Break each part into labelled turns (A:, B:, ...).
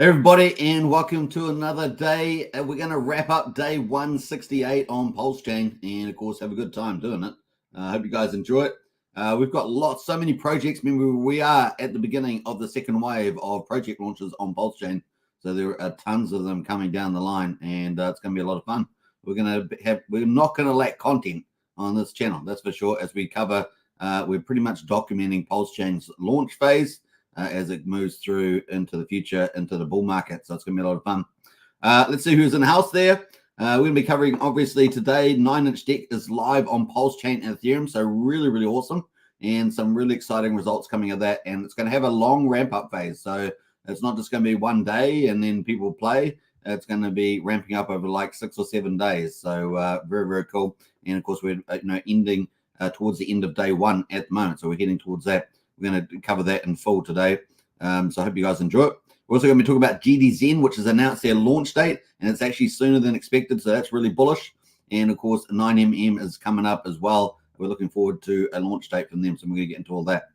A: Hey everybody, and welcome to another day. We're going to wrap up day 168 on Pulsechain, and of course have a good time doing it. I hope you guys enjoy it. We've got so many projects. Remember, we are at the beginning of the second wave of project launches on Pulsechain, so there are tons of them coming down the line, and it's going to be a lot of fun. We're not going to lack content on this channel, that's for sure. As we cover, we're pretty much documenting Pulsechain's launch phase as it moves through into the future, into the bull market. So it's going to be a lot of fun. Let's see who's in the house there. We're going to be covering, obviously, today, 9-inch DEX is live on Pulsechain and Ethereum. So really, really awesome. And some really exciting results coming of that. And it's going to have a long ramp-up phase. So it's not just going to be one day and then people play. It's going to be ramping up over like 6 or 7 days. So very, very cool. And, of course, we're ending towards the end of day one at the moment. So we're heading towards that. We're going to cover that in full today. So I hope you guys enjoy it. We're also going to be talking about GDXen, which has announced their launch date, and it's actually sooner than expected. So that's really bullish. And of course, 9mm is coming up as well. We're looking forward to a launch date from them. So we're going to get into all that.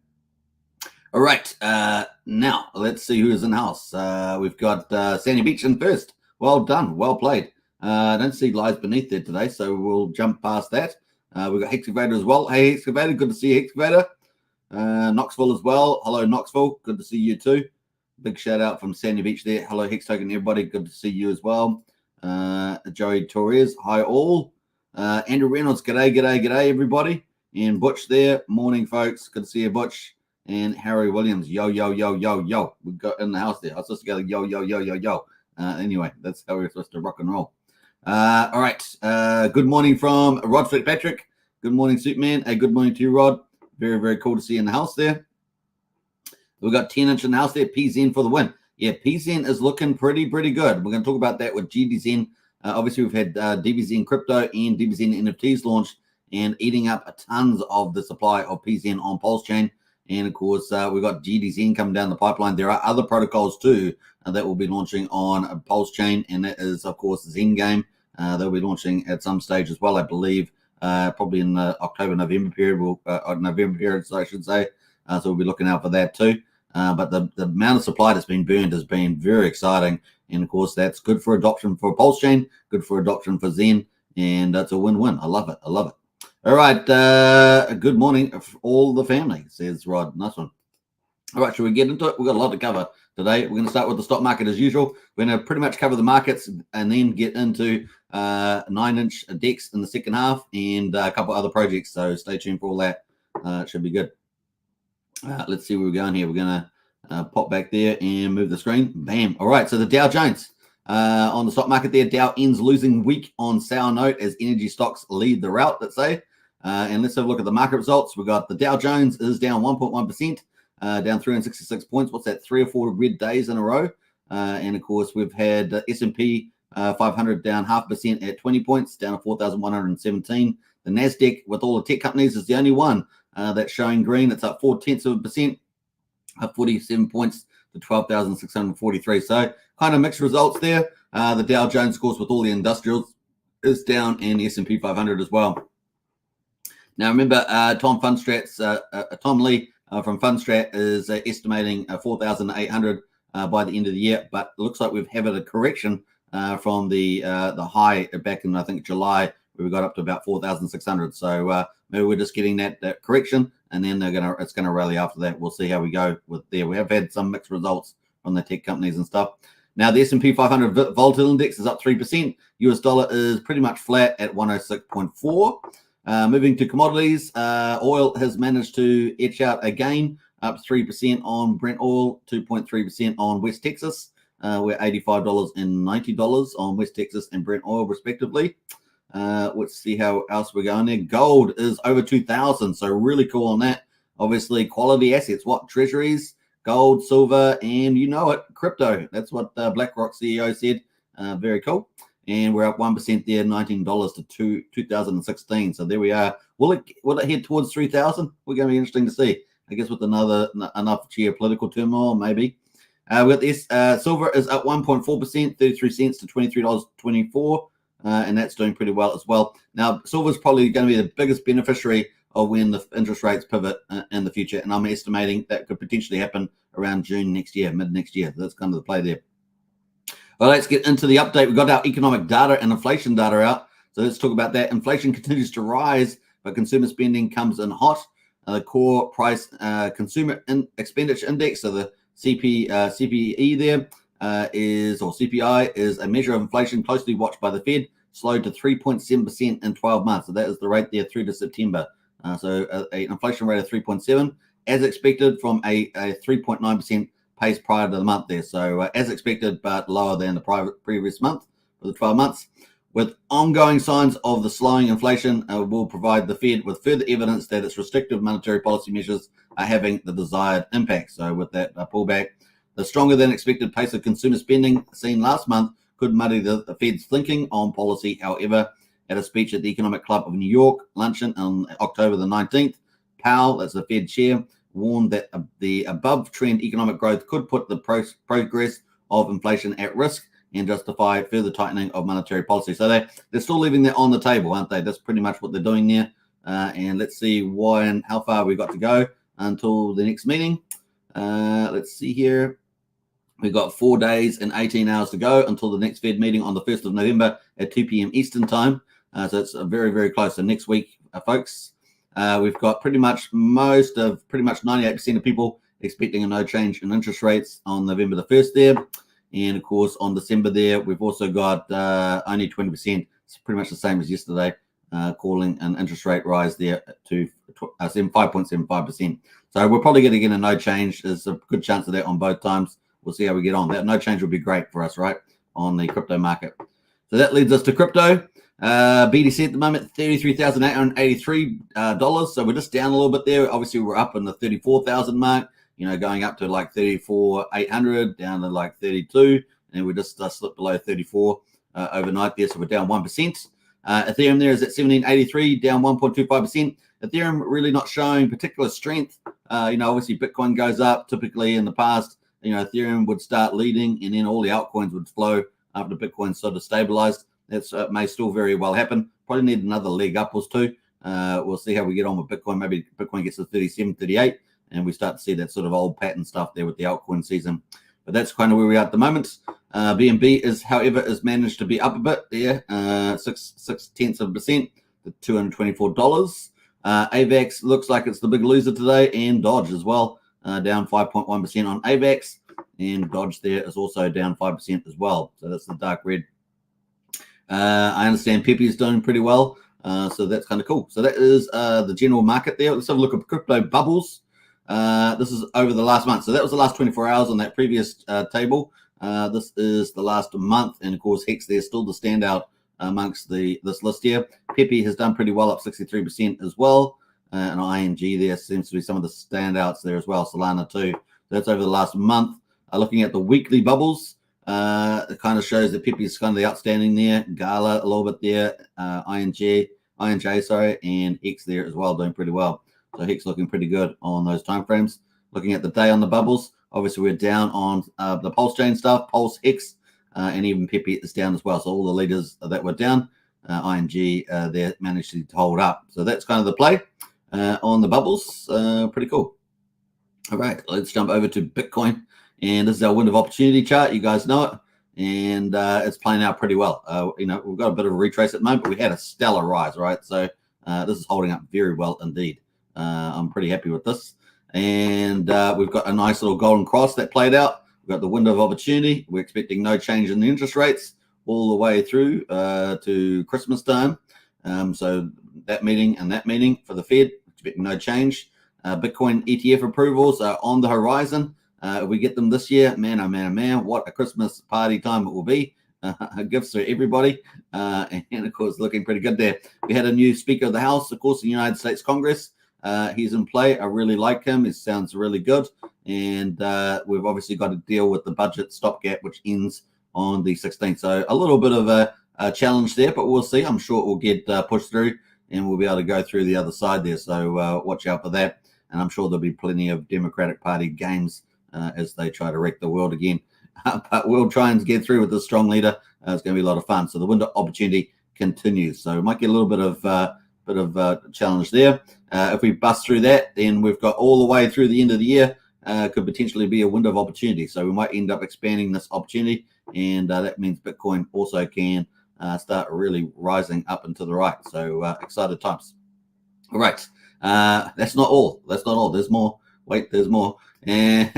A: All right. Now let's see who is in the house. We've got Sandy Beach in first. Well done. Well played. I don't see lies beneath there today, so we'll jump past that. We've got Hexavator as well. Hey, Hexavator. Good to see you, Hexavator. Knoxville as well. Hello, Knoxville. Good to see you too. Big shout out from Sandy Beach there. Hello, Hex Token, everybody. Good to see you as well. Joey Torres. Hi, all. Andrew Reynolds. G'day, everybody. And Butch there. Morning, folks. Good to see you, Butch. And Harry Williams. Yo. We've got in the house there. I was supposed to go yo. Anyway, that's how we're supposed to rock and roll. All right. Good morning from Rod Fitzpatrick. Good morning, Superman. Good morning to you, Rod. Very, very cool to see you in the house there. We've got 10-inch in the house there. PZen for the win. Yeah, PZen is looking pretty good. We're going to talk about that with GDXen. Obviously, we've had DBZen Crypto and DBZen NFTs launched and eating up tons of the supply of PZen on Pulsechain. And, of course, we've got GDXen coming down the pipeline. There are other protocols, too, that will be launching on Pulsechain, and that is, of course, Zen Game. They'll be launching at some stage as well, I believe. Probably in the October-November period, November period, so I should say. So we'll be looking out for that too. But the amount of supply that's been burned has been very exciting. And of course, that's good for adoption for Pulsechain, good for adoption for Zen, and that's a win-win. I love it. All right. Good morning, all the family, says Rod. Nice one. All right, should we get into it? We've got a lot to cover today. We're going to start with the stock market as usual. We're going to pretty much cover the markets and then get into 9-inch DEX in the second half and a couple other projects. So stay tuned for all that. It should be good. Let's see where we're going here. We're going to pop back there and move the screen. Bam. All right, so the Dow Jones on the stock market there. Dow ends losing week on sour note as energy stocks lead the rout, let's say. And let's have a look at the market results. We've got the Dow Jones is down 1.1%. Down 366 points. What's that? 3 or 4 red days in a row. And of course, we've had S&P 500 down 0.5% at 20 points, down to 4,117. The Nasdaq, with all the tech companies, is the only one that's showing green. It's up 0.4%, up 47 points to 12,643. So kind of mixed results there. The Dow Jones, of course, with all the industrials, is down, and the S&P 500 as well. Now remember, Tom Lee. From Fundstrat is estimating 4,800 by the end of the year, but it looks like we've had a correction from the high back in, I think, July, where we got up to about 4,600. So maybe we're just getting that correction, and then it's gonna rally after that. We'll see how we go with there. We have had some mixed results from the tech companies and stuff. Now the S&P 500 Volatile Index is up 3%. US dollar is pretty much flat at 106.4. Moving to commodities, oil has managed to etch out again, up 3% on Brent oil, 2.3% on West Texas. We're $85 and $90 on West Texas and Brent oil, respectively. Let's see how else we're going there. Gold is over 2,000, so really cool on that. Obviously, quality assets, what? Treasuries, gold, silver, and you know it, crypto. That's what BlackRock CEO said. Very cool. And we're up 1% there, $19 to 2016. So there we are. Will it head towards 3,000? We're going to be interesting to see. I guess with enough geopolitical turmoil, maybe. With this, silver is up 1.4%, 33 cents to $23.24, and that's doing pretty well as well. Now, silver is probably going to be the biggest beneficiary of when the interest rates pivot in the future, and I'm estimating that could potentially happen around June next year, mid next year. That's kind of the play there. Well, let's get into the update. We've got our economic data and inflation data out. So let's talk about that. Inflation continues to rise, but consumer spending comes in hot. The core price consumer expenditure index, so the CPE there or CPI is a measure of inflation closely watched by the Fed, slowed to 3.7% in 12 months. So that is the rate there through to September. So an inflation rate of 3.7, as expected from a 3.9% pace prior to the month there. So as expected, but lower than the previous month for the 12 months. With ongoing signs of the slowing inflation, will provide the Fed with further evidence that its restrictive monetary policy measures are having the desired impact. So with that pullback, the stronger than expected pace of consumer spending seen last month could muddy the Fed's thinking on policy. However, at a speech at the Economic Club of New York luncheon on October the 19th, Powell, that's the Fed chair, warned that the above-trend economic growth could put the progress of inflation at risk and justify further tightening of monetary policy. So they're still leaving that on the table, aren't they? That's pretty much what they're doing there. And let's see why and how far we've got to go until the next meeting. Let's see here. We've got 4 days and 18 hours to go until the next Fed meeting on the 1st of November at 2 p.m. Eastern time. So it's very, very close. So next week, folks, we've got pretty much 98% of people expecting a no change in interest rates on November the 1st there. And of course, on December there, we've also got only 20%. It's pretty much the same as yesterday, calling an interest rate rise there to 5.75%. So we're probably going to get a no change. There's a good chance of that on both times. We'll see how we get on. That no change will be great for us, right, on the crypto market. So that leads us to crypto. BTC at the moment, $33,883. So we're just down a little bit there. Obviously, we're up in the 34,000 mark. Going up to like 34,800, down to like 32, and we just slipped below 34 overnight there, so we're down 1%. Ethereum there is at 1783, down 1.25%. Ethereum really not showing particular strength. Obviously Bitcoin goes up. Typically in the past, Ethereum would start leading, and then all the altcoins would flow after Bitcoin sort of stabilized. That may still very well happen. Probably need another leg upwards too. We'll see how we get on with Bitcoin. Maybe Bitcoin gets to 37, 38. And we start to see that sort of old pattern stuff there with the altcoin season. But that's kind of where we are at the moment. BNB has managed to be up a bit there, 0.6% to $224. AVAX looks like it's the big loser today, and Dodge as well, down 5.1% on AVAX, and Dodge there is also down 5% as well. So that's the dark red. I understand Pepe is doing pretty well, so that's kind of cool. So that is the general market there. Let's have a look at crypto bubbles. This is over the last month. So that was the last 24 hours on that previous table. This is the last month. And of course, Hex there's still the standout amongst this list here. Pepe has done pretty well, up 63% as well. And ING there seems to be some of the standouts there as well. Solana too. So that's over the last month. Looking at the weekly bubbles, it kind of shows that Pepe is kind of the outstanding there. Gala a little bit there. INJ, and Hex there as well, doing pretty well. So Hex looking pretty good on those timeframes. Looking at the day on the bubbles, obviously we're down on the Pulsechain stuff, Pulse, Hex, and even Pepe is down as well. So all the leaders that were down, ING, they managed to hold up. So that's kind of the play on the bubbles. Pretty cool. All right, let's jump over to Bitcoin. And this is our window of opportunity chart. You guys know it. And it's playing out pretty well. We've got a bit of a retrace at the moment, but we had a stellar rise, right? So this is holding up very well indeed. I'm pretty happy with this. And we've got a nice little golden cross that played out. We've got the window of opportunity. We're expecting no change in the interest rates all the way through to Christmas time. So that meeting and that meeting for the Fed, expecting no change. Bitcoin ETF approvals are on the horizon. If we get them this year, man, oh man, oh man, what a Christmas party time it will be. Gifts for everybody. And of course, looking pretty good there. We had a new Speaker of the House, of course, the United States Congress. He's in play. I really like him. It sounds really good. And we've obviously got to deal with the budget stopgap, which ends on the 16th. So a little bit of a challenge there, but we'll see. I'm sure it will get pushed through and we'll be able to go through the other side there. So watch out for that. And I'm sure there'll be plenty of Democratic Party games as they try to wreck the world again. But we'll try and get through with this strong leader. It's going to be a lot of fun. So the window of opportunity continues. So we might get a little bit of challenge there. If we bust through that, then we've got all the way through the end of the year. Could potentially be a window of opportunity. So we might end up expanding this opportunity and that means Bitcoin also can start really rising up and to the right. So excited times. All right, that's not all. That's not all. There's more. Wait, there's more. And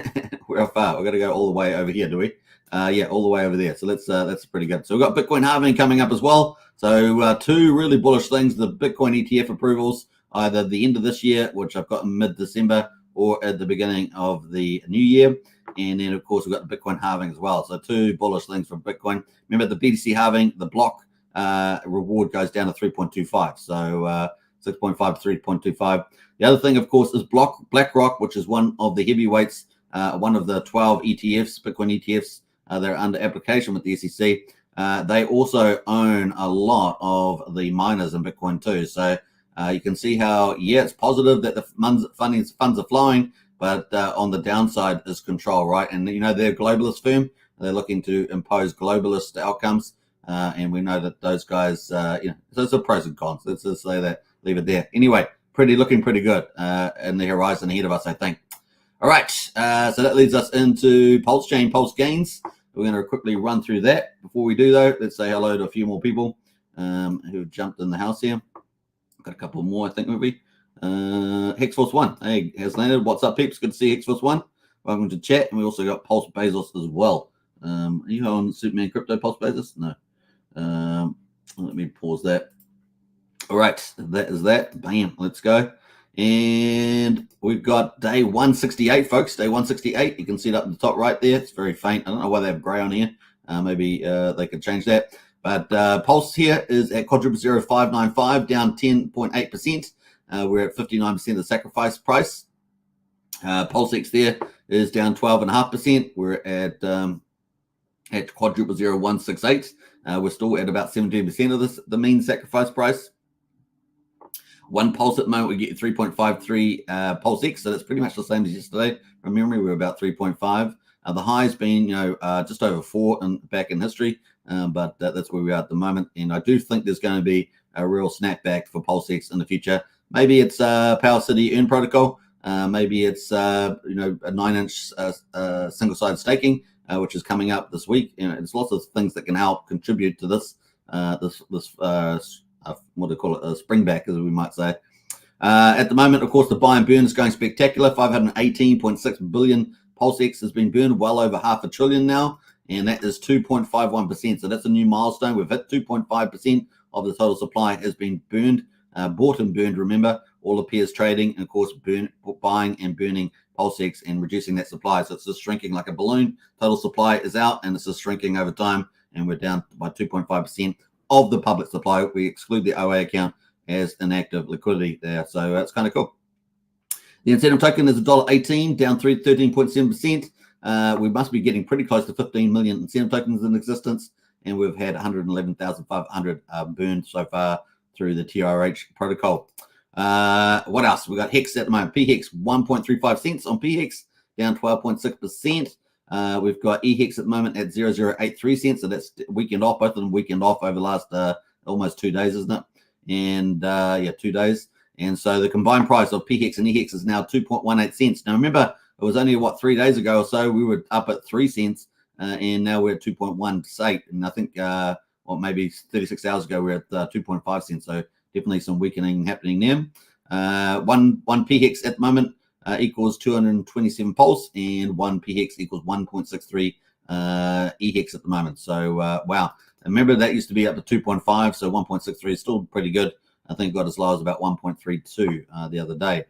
A: we're far. We're going to go all the way over here, do we? Yeah, all the way over there. So that's pretty good. So we've got Bitcoin halving coming up as well. So two really bullish things: the Bitcoin ETF approvals, either the end of this year, which I've got in mid-December, or at the beginning of the new year. And then, of course, we've got the Bitcoin halving as well. So two bullish things for Bitcoin. Remember, the BTC halving, the block reward goes down to 3.25. So 6.5 to 3.25. The other thing, of course, is BlackRock, which is one of the heavyweights, one of the 12 ETFs, Bitcoin ETFs that are under application with the SEC. They also own a lot of the miners in Bitcoin too. So you can see how, yeah, it's positive that the funds are flowing, but on the downside is control, right? And, you know, they're a globalist firm. They're looking to impose globalist outcomes. And we know that those guys, you know, so it's a pros and cons. Let's just say that, leave it there. Anyway, looking pretty good in the horizon ahead of us, I think. All right, so that leads us into Pulsechain, Pulse Gains. We're going to quickly run through that. Before we do, though, let's say hello to a few more people who jumped in the house here. Got a couple more, I think, maybe. Hex Force 1, hey, has landed. What's up, peeps? Good to see Hex Force 1. Welcome to chat. And we also got Pulse Bezos as well. Are you on Superman Crypto, Pulse Bezos? No. Let me pause that. All right, that is that. Bam, let's go. And we've got day 168, folks. Day 168. You can see it up in the top right there. It's very faint. I don't know why they have gray on here. Maybe they could change that. But Pulse here is at quadruple 0595, down 10.8%. We're at 59% of the sacrifice price. PulseX there is down 12.5%. We're at quadruple 0168. We're still at about 17% of the mean sacrifice price. One Pulse at the moment, we get 3.53 Pulse X, so that's pretty much the same as yesterday. From memory, we were about 3.5. The high's been, just over 4 back in history, but that's where we are at the moment. And I do think there's going to be a real snapback for Pulse X in the future. Maybe it's Power City Earn Protocol. Maybe it's a 9-inch single-sided staking, which is coming up this week. There's lots of things that can help contribute to this what do you call it, a springback, as we might say. At the moment, of course, the buy and burn is going spectacular. 518.6 billion Pulse X has been burned, well over $500 billion now, and that is 2.51%. So that's a new milestone. We've hit 2.5% of the total supply has been burned, bought and burned. Remember, all the peers trading, and of course, buying and burning Pulse X and reducing that supply. So it's just shrinking like a balloon. Total supply is out, and it's just shrinking over time, and we're down by 2.5%. Of the public supply. We exclude the OA account as inactive liquidity there. So that's kind of cool. The incentive token is $1.18, down 13.7%. We must be getting pretty close to 15 million incentive tokens in existence, and we've had 111,500 burned so far through the TRH protocol. What else? We got Hex at the moment. PHEX, 1.35 cents on PHEX, down 12.6%. We've got EHEX at the moment at 0.083 cents, so that's weekend off. Both of them weekend off over the last almost 2 days, isn't it? And 2 days. And so the combined price of PHEX and EHEX is now 2.18 cents. Now remember, it was only 3 days ago or so we were up at 3 cents, and now we're at 2.18. And I think maybe 36 hours ago we we're at 2.5 cents. So definitely some weakening happening there. One PHEX at the moment equals 227 Pulse, and 1 PHEX equals 1.63 EHEX at the moment. So, wow. Remember, that used to be up to 2.5, so 1.63 is still pretty good. I think it got as low as about 1.32 the other day.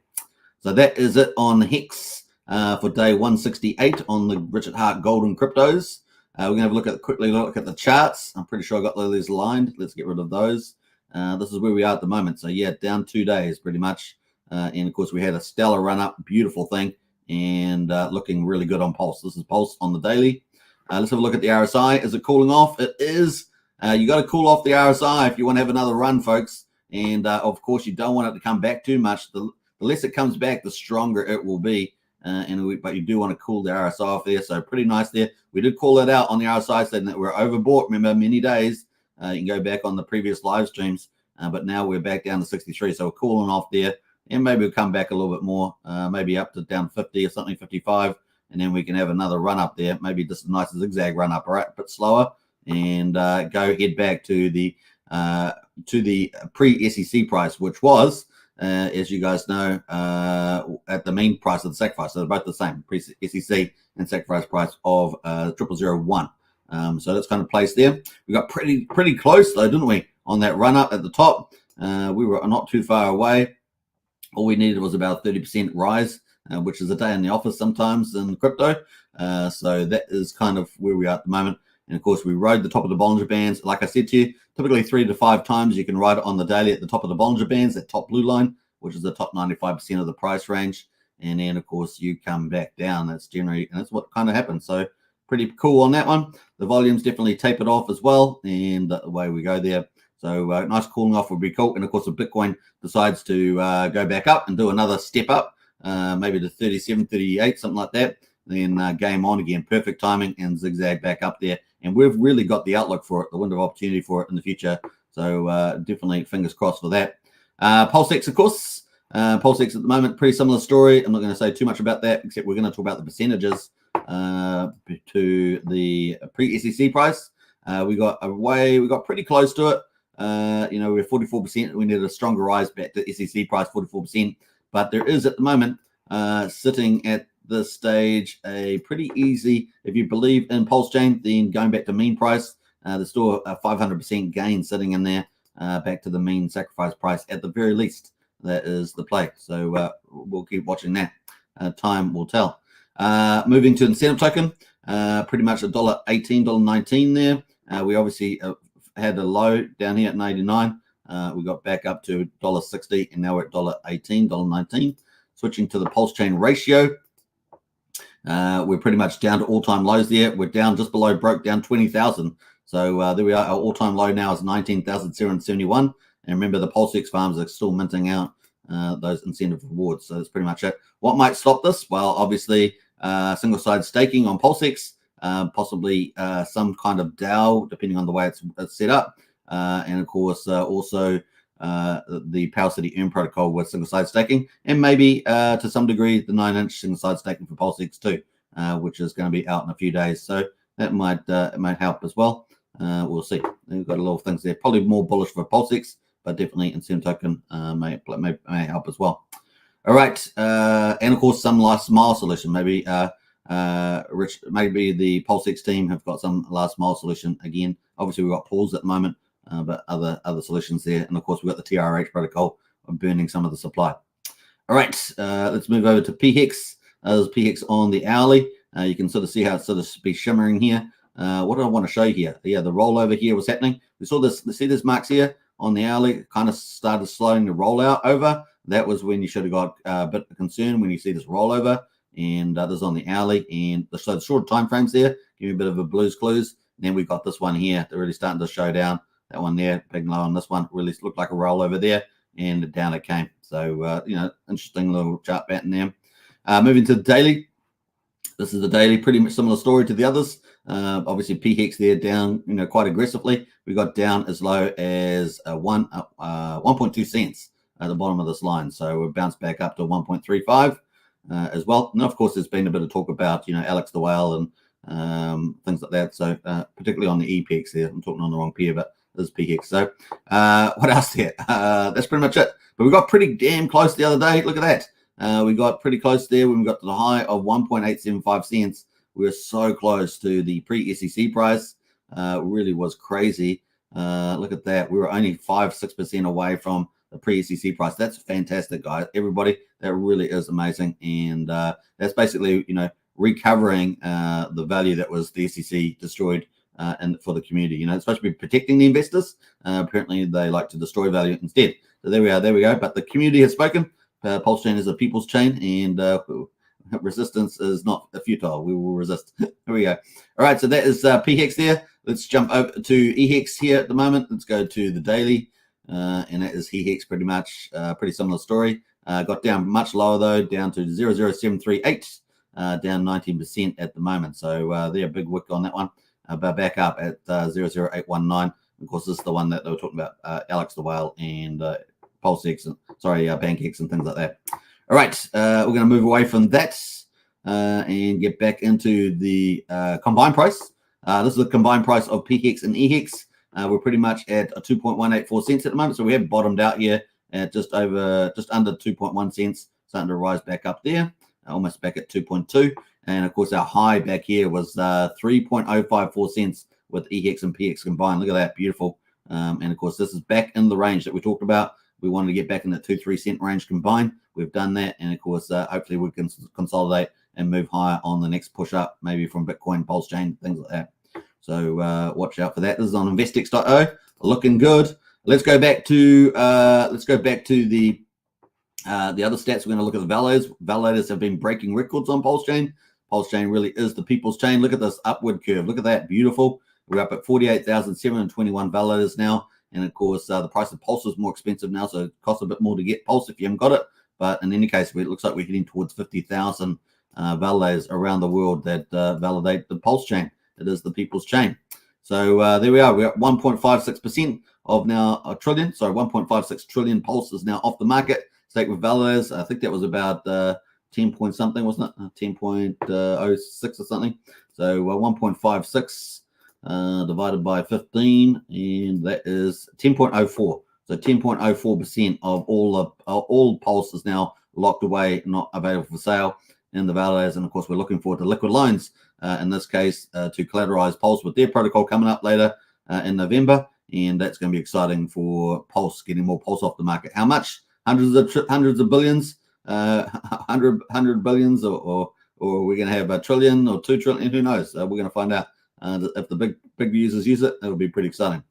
A: So that is it on Hex for day 168 on the Richard Hart Golden Cryptos. We're going to have a quickly look at the charts. I'm pretty sure I got those aligned. Let's get rid of those. This is where we are at the moment. So, yeah, down 2 days pretty much. And of course, we had a stellar run up, beautiful thing, and looking really good on Pulse. This is Pulse on the daily. Let's have a look at the RSI. Is it cooling off? It is. You got to cool off the RSI if you want to have another run, folks. And of course, you don't want it to come back too much. The less it comes back, the stronger it will be. But you do want to cool the RSI off there. So pretty nice there. We did call that out on the RSI, saying that we're overbought. Remember, many days. You can go back on the previous live streams. But now we're back down to 63. So we're cooling off there. And maybe we'll come back a little bit more, maybe up to down 50 or something, 55. and then we can have another run up there, maybe just a nice zigzag run up, all right, a bit slower, and go head back to the pre-SEC price, which was, as you guys know, at the main price of the sacrifice. So they're both the same, pre-SEC and sacrifice price of 0001. So that's kind of placed there. We got pretty close though, didn't we, on that run up at the top? We were not too far away. All we needed was about a 30% rise, which is a day in the office sometimes in crypto. So that is kind of where we are at the moment. And of course, we rode the top of the Bollinger Bands. Like I said to you, typically 3 to 5 times you can ride it on the daily at the top of the Bollinger Bands, that top blue line, which is the top 95% of the price range. And then, of course, you come back down. That's what kind of happens. So pretty cool on that one. The volume's definitely tapered off as well. And the way we go there. So nice cooling off would be cool. And of course, if Bitcoin decides to go back up and do another step up, maybe to 37, 38, something like that, then game on again. Perfect timing and zigzag back up there. And we've really got the outlook for it, the window of opportunity for it in the future. So definitely fingers crossed for that. Pulsechain, of course. Pulsechain at the moment, pretty similar story. I'm not going to say too much about that, except we're going to talk about the percentages to the pre-SEC price. We got pretty close to it. We're 44%. We need a stronger rise back to SEC price, 44%. But there is at the moment sitting at this stage a pretty easy, if you believe in Pulsechain, then going back to mean price, there's still a 500% gain sitting in there back to the mean sacrifice price at the very least. That is the play. So we'll keep watching that. Time will tell. Moving to incentive token, pretty much $1.18, $1.19 there. We obviously had a low down here at 99. We got back up to $1.60, and now we're at $1.18, $1.19. Switching to the Pulsechain ratio, we're pretty much down to all-time lows there. We're down just below, broke down 20,000. So there we are. Our all-time low now is 19,771. And remember, the Pulsechain farms are still minting out those incentive rewards. So that's pretty much it. What might stop this? Well, obviously, single-side staking on Pulsechain, possibly some kind of DAO, depending on the way it's set up. And of course, also the Power City Earn protocol with single-side staking, and maybe to some degree the 9-inch single-side staking for Pulsechain too, which is going to be out in a few days. So that might help as well. We'll see. We've got a lot of things there. Probably more bullish for Pulsechain, but definitely incentive token may help as well. All right, and of course some last mile solution. Maybe maybe the Pulsechain team have got some last mile solution again. Obviously we've got pools at the moment, but other solutions there, and of course we've got the TRH protocol of burning some of the supply. All right, let's move over to PHEX. There's PHEX on the hourly. You can sort of see how it's sort of be shimmering here. What do I want to show you here? Yeah, the rollover here was happening. We saw this. See this marks here on the hourly kind of started slowing the rollout over. That was when you should have got a bit concerned when you see this rollover, and others on the hourly, and so the short time frames there give you a bit of a blues clues. And then we got this one here. They're really starting to show down. That one there, big low on this one, really looked like a rollover there, and down it came. So interesting little chart pattern there. Moving to the daily. This is the daily, pretty much similar story to the others. Obviously, PHEX there down, quite aggressively. We got down as low as 1.2 cents at the bottom of this line. So we bounced back up to 1.35 as well. And of course, there's been a bit of talk about, Alex the Whale and things like that. So particularly on the EPEX there, I'm talking on the wrong pair, but this is PHEX. So what else there? That's pretty much it. But we got pretty damn close the other day. Look at that. We got pretty close there when we got to the high of 1.875 cents. We were so close to the pre-SEC price. It really was crazy. Look at that. We were only 5-6% away from the pre-SEC price. That's fantastic, guys. Everybody, that really is amazing. And that's basically, recovering the value that was the SEC destroyed and for the community. It's supposed to be protecting the investors. Apparently, they like to destroy value instead. So there we are. There we go. But the community has spoken. Pulsechain is a people's chain, and resistance is not futile. We will resist. Here we go. All right, so that is PHEX there. Let's jump over to EHEX here at the moment. Let's go to the daily, and that is EHEX pretty much. Pretty similar story. Got down much lower though, down to 0.0738, down 19% at the moment. So they're a big wick on that one, but back up at 0.0819. Of course, this is the one that they were talking about, Alex the Whale and PulseX, BankX and things like that. All right, we're going to move away from that. and get back into the combined price. This is the combined price of PHEX and EHEX. We're pretty much at 2.184 cents at the moment, so we have bottomed out here at just under 2.1 cents, starting to rise back up there, almost back at 2.2. And of course, our high back here was 3.054 cents with EHEX and PHEX combined. Look at that, beautiful. And of course, this is back in the range that we talked about. We wanted to get back in the 2-3 cent range combined. We've done that, and of course, hopefully we can consolidate and move higher on the next push up, maybe from Bitcoin, Pulsechain, things like that. So watch out for that. This is on investex.io, looking good. Let's go back to the other stats. We're going to look at the validators. Validators have been breaking records on Pulsechain. Pulsechain really is the people's chain. Look at this upward curve. Look at that, beautiful. We're up at 48,721 validators now. And of course, the price of Pulse is more expensive now, so it costs a bit more to get Pulse if you haven't got it. But in any case, it looks like we're heading towards 50,000 validators around the world that validate the Pulse chain. It is the people's chain. So there we are. We're at 1.56% of now a trillion. So 1.56 trillion Pulse is now off the market. Stake with validators. I think that was about 10 point something, wasn't it? 10.06 or something. So 1.56 divided by 15, and that is 10.04. So 10.04% of all Pulse is now locked away, not available for sale in the validators. And of course, we're looking forward to liquid loans in this case to collateralize Pulse with their protocol coming up later in November, and that's going to be exciting for Pulse, getting more Pulse off the market. How much? Hundreds of billions, 100 billions, or we're going to have a trillion or 2 trillion. Who knows? We're going to find out. If the big users use it, it'll be pretty exciting.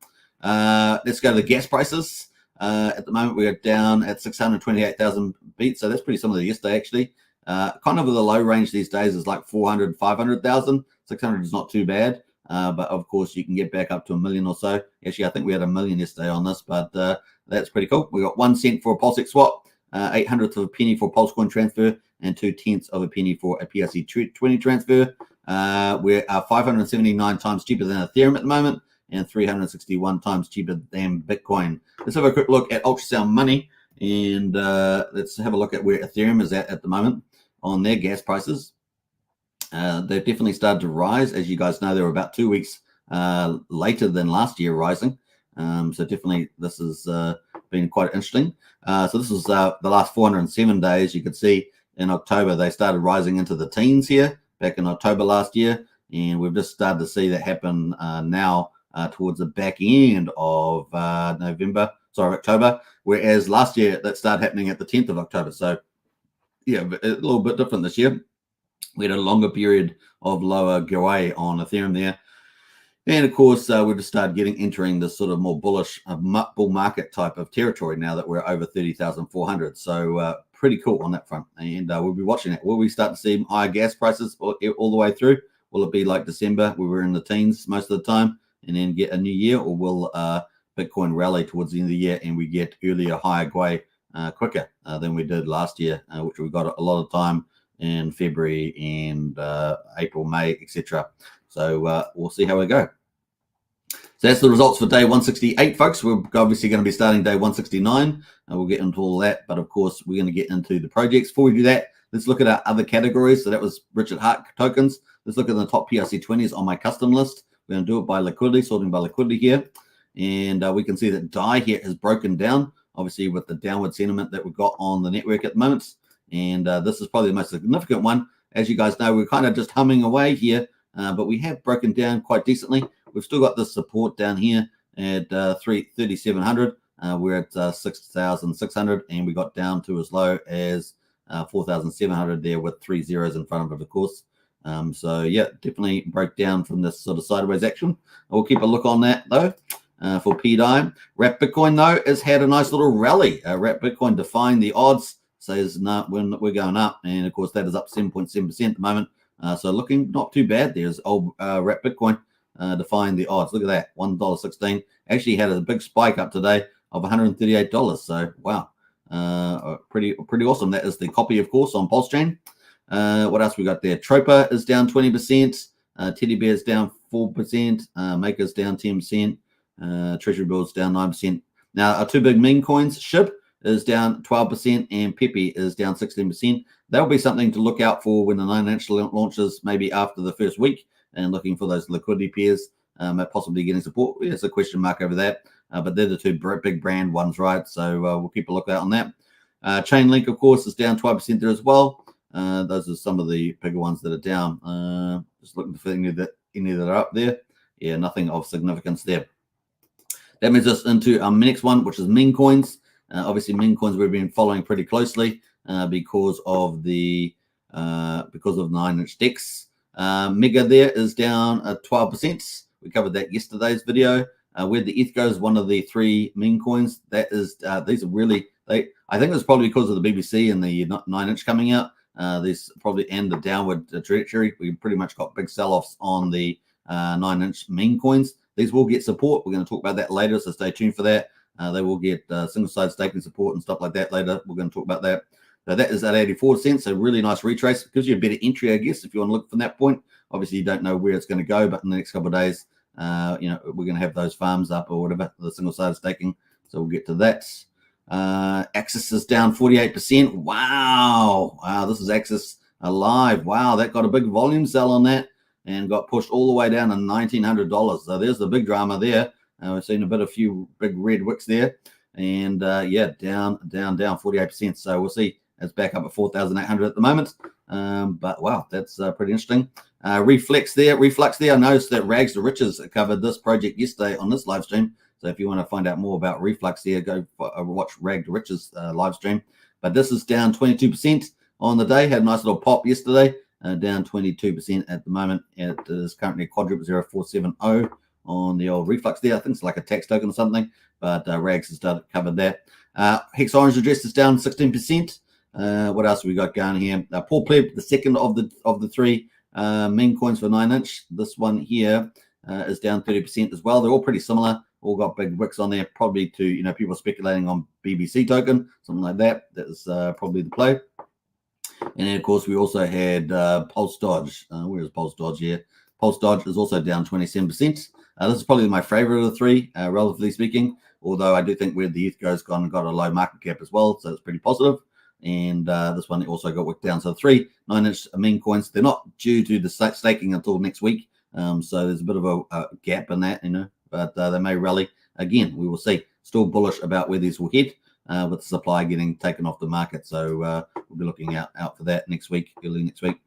A: Let's go to the gas prices. At the moment, we are down at 628,000 beats, so that's pretty similar to yesterday, actually. Kind of the low range these days is like 400, 500,000. 600 is not too bad, but of course, you can get back up to 1 million or so. Actually, I think we had 1 million yesterday on this, but that's pretty cool. We got 1 cent for a Pulsex swap, 800th of a penny for Pulsecoin transfer, and 2/10 of a penny for a PRC20 transfer. We're 579 times cheaper than Ethereum at the moment, and 361 times cheaper than Bitcoin. Let's have a quick look at ultrasound money, and let's have a look at where Ethereum is at the moment on their gas prices. They've definitely started to rise. As you guys know, they were about 2 weeks later than last year rising. So definitely this has been quite interesting. So this is the last 407 days. You could see in October, they started rising into the teens here back in October last year. And we've just started to see that happen now towards the back end of October. Whereas last year, that started happening at the 10th of October. So yeah, a little bit different this year. We had a longer period of lower GOA on Ethereum there. And of course, we just started entering this sort of more bullish bull market type of territory now that we're over 30,400. So pretty cool on that front. And we'll be watching it. Will we start to see higher gas prices all the way through? Will it be like December, where we're in the teens most of the time, and then get a new year? Or will Bitcoin rally towards the end of the year and we get earlier higher GOA quicker than we did last year, which we got a lot of time in February and April, May, etc. So we'll see how we go. So that's the results for day 168, folks. We're obviously going to be starting day 169, and we'll get into all that. But of course, we're going to get into the projects. Before we do that, let's look at our other categories. So that was Richard Hart tokens. Let's look at the top PRC20s on my custom list. We're going to do it by liquidity, sorting by liquidity here. And we can see that DAI here has broken down, obviously with the downward sentiment that we've got on the network at the moment. And this is probably the most significant one. As you guys know, we're kind of just humming away here, but we have broken down quite decently. We've still got this support down here at 3,700. We're at 6,600, and we got down to as low as 4,700 there with 3 zeros in front of it, of course. So yeah, definitely broke down from this sort of sideways action. We'll keep a look on that though. For PDI, Wrap Bitcoin though has had a nice little rally. Wrap Bitcoin defying the odds, says no, when we're going up, and of course that is up 7.7% at the moment. So looking not too bad. There's old Wrap Bitcoin defying the odds. Look at that, $1.16. Actually had a big spike up today of $138. So wow, pretty awesome. That is the copy, of course, on Pulsechain. What else we got there? Tropa is down 20%. Teddy Bear is down 4%. Maker's down 10%. Treasury Bills down 9%. Now, our two big meme coins, SHIB is down 12% and Pepe is down 16%. that'll be something to look out for when the 9-inch launches, maybe after the first week, and looking for those liquidity pairs, possibly getting support. There's a question mark over that, but they're the two big brand ones, right? So we'll keep a lookout on that. Chainlink, of course, is down 12% there as well. Those are some of the bigger ones that are down. Just looking for any that are up there. Yeah, nothing of significance there. That moves us into our next one, which is meme coins. Obviously, meme coins we've been following pretty closely because of the 9-inch DEX. Mega there is down 12%. We covered that yesterday's video. Where the ETH goes, one of the 3 meme coins. That is, these are really. I think it's probably because of the BBC and the 9-inch coming out. This probably end the downward trajectory. We pretty much got big sell-offs on the 9-inch meme coins. These will get support. We're going to talk about that later, so stay tuned for that. They will get single-side staking support and stuff like that later. We're going to talk about that. So that is at 84 cents. So really nice retrace. It gives you a better entry, I guess, if you want to look from that point. Obviously, you don't know where it's going to go, but in the next couple of days, we're going to have those farms up or whatever, the single-sided staking. So we'll get to that. Axis is down 48%. Wow, this is Axis alive. Wow, that got a big volume sell on that and got pushed all the way down to $1,900. So there's the big drama there. We've seen a few big red wicks there, and down 48%. So we'll see. It's back up at 4,800 at the moment. But wow, that's pretty interesting. Reflux there. I noticed that Rags to Riches covered this project yesterday on this live stream. So if you want to find out more about Reflux here, go watch Rag to Riches live stream. But this is down 22% on the day. Had a nice little pop yesterday. Down 22% at the moment. It is currently quadruple 0470 on the old Reflux there. I think it's like a tax token or something. But Rags has covered that. Hex Orange Address is down 16%. What else have we got going here? Paul Pleb, the second of the 3 meme coins for 9-inch. This one here is down 30% as well. They're all pretty similar. All got big wicks on there, probably to people speculating on BBC token, something like that. That's probably the play. And then, of course, we also had Pulse Dodge. Where is Pulse Dodge here? Pulse Dodge is also down 27%. This is probably my favorite of the 3, relatively speaking. Although I do think where the ETH goes got a low market cap as well, so it's pretty positive. And this one also got wicked down. So 3 9-inch meme coins. They're not due to the staking until next week. So there's a bit of a gap in that, but they may rally again. We will see. Still bullish about where these will head with the supply getting taken off the market. So we'll be looking out for that early next week.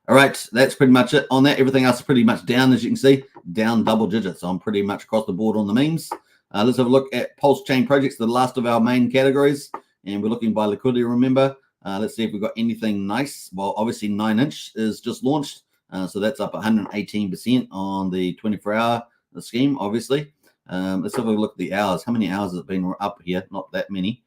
A: All right, that's pretty much it on that. Everything else is pretty much down, as you can see, down double digits on pretty much across the board on the memes. Let's have a look at Pulsechain projects, the last of our main categories. And we're looking by liquidity, remember. Let's see if we've got anything nice. Well, obviously 9-inch is just launched. So that's up 118% on the 24-hour scheme, obviously. Let's have a look at the hours. How many hours has it been up here? Not that many.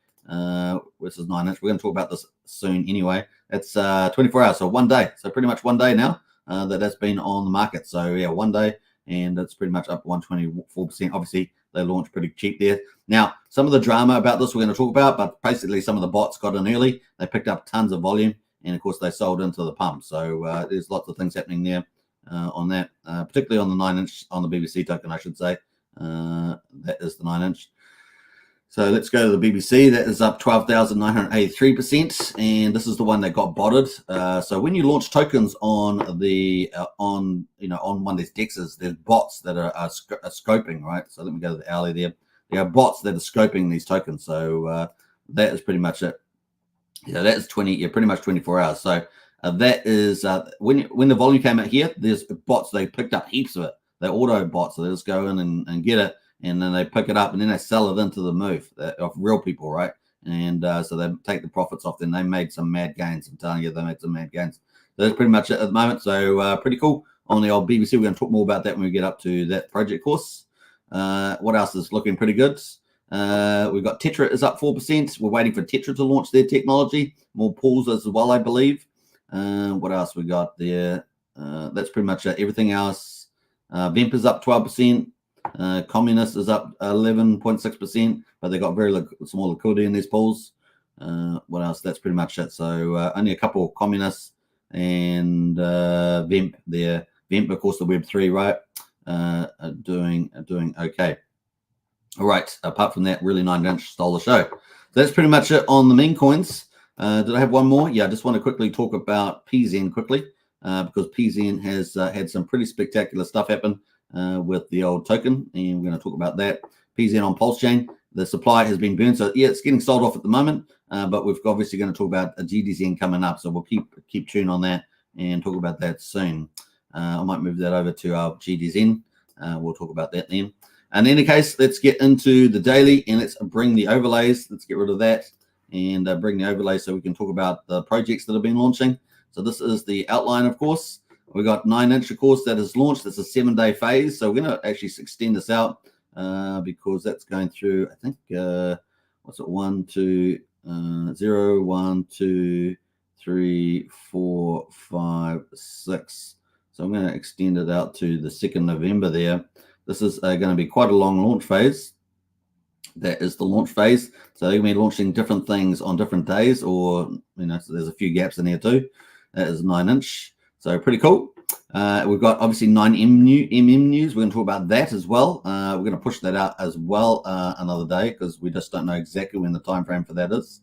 A: This is 9-inch. We're going to talk about this soon anyway. It's 24 hours, so 1 day. So pretty much 1 day now that's been on the market. So yeah, 1 day, and it's pretty much up 124%. Obviously, they launched pretty cheap there. Now, some of the drama about this we're going to talk about, but basically some of the bots got in early. They picked up tons of volume, and of course they sold into the pump. So there's lots of things happening there on that, particularly on the 9-inch, on the BBC token, I should say. That is the 9-inch. So let's go to the BBC. That is up 12,983%, and this is the one that got botted. So when you launch tokens on the on one of these DEXs, there's bots that are scoping, right? So let me go to the alley there. There are bots that are scoping these tokens. So that is pretty much it. Yeah, that is pretty much 24 hours. So that is when the volume came out here. There's bots. They picked up heaps of it. They're auto bots. So they just go in and get it. And then they pick it up and then they sell it into the move of real people, right? And so they take the profits off. Then they made some mad gains. I'm telling you, they made some mad gains. So that's pretty much it at the moment. So pretty cool on the old BBC. We're going to talk more about that when we get up to that project course. What else is looking pretty good? We've got Tetra is up 4%. We're waiting for Tetra to launch their technology. More pools as well, I believe. What else we got there? That's pretty much it. Everything else. Vemp is up 12%. Communist is up 11.6%, but they got very small liquidity in these pools. What else? That's pretty much it. So only a couple of communists and Vemp there. Vemp, of course, the Web3, right? Are doing okay. All right. Apart from that, really 9-inch stole the show. So that's pretty much it on the meme coins. Did I have one more? Yeah, I just want to quickly talk about PZen quickly because PZen has had some pretty spectacular stuff happen with the old token, and we're going to talk about that. PZen on Pulsechain, the supply has been burned, so yeah, it's getting sold off at the moment, but we're obviously going to talk about a GDXen coming up, so we'll keep tuned on that and talk about that soon. I might move that over to our GDXen. We'll talk about that then. In any case, let's get into the daily and let's bring the overlays. Let's get rid of that and bring the overlays so we can talk about the projects that have been launching. So this is the outline, of course. We got 9-inch, of course, that is launched. It's a 7-day phase. So we're going to actually extend this out because that's going through, I think, what's it? 1, 2, 0, 1, 2, 3, 4, 5, 6. So I'm going to extend it out to the 2nd November there. This is going to be quite a long launch phase. That is the launch phase. So they're going to be launching different things on different days, or, you know, so there's a few gaps in here too. That is 9-inch. So pretty cool. We've got obviously 9M news. We're going to talk about that as well. We're going to push that out as well another day because we just don't know exactly when the time frame for that is.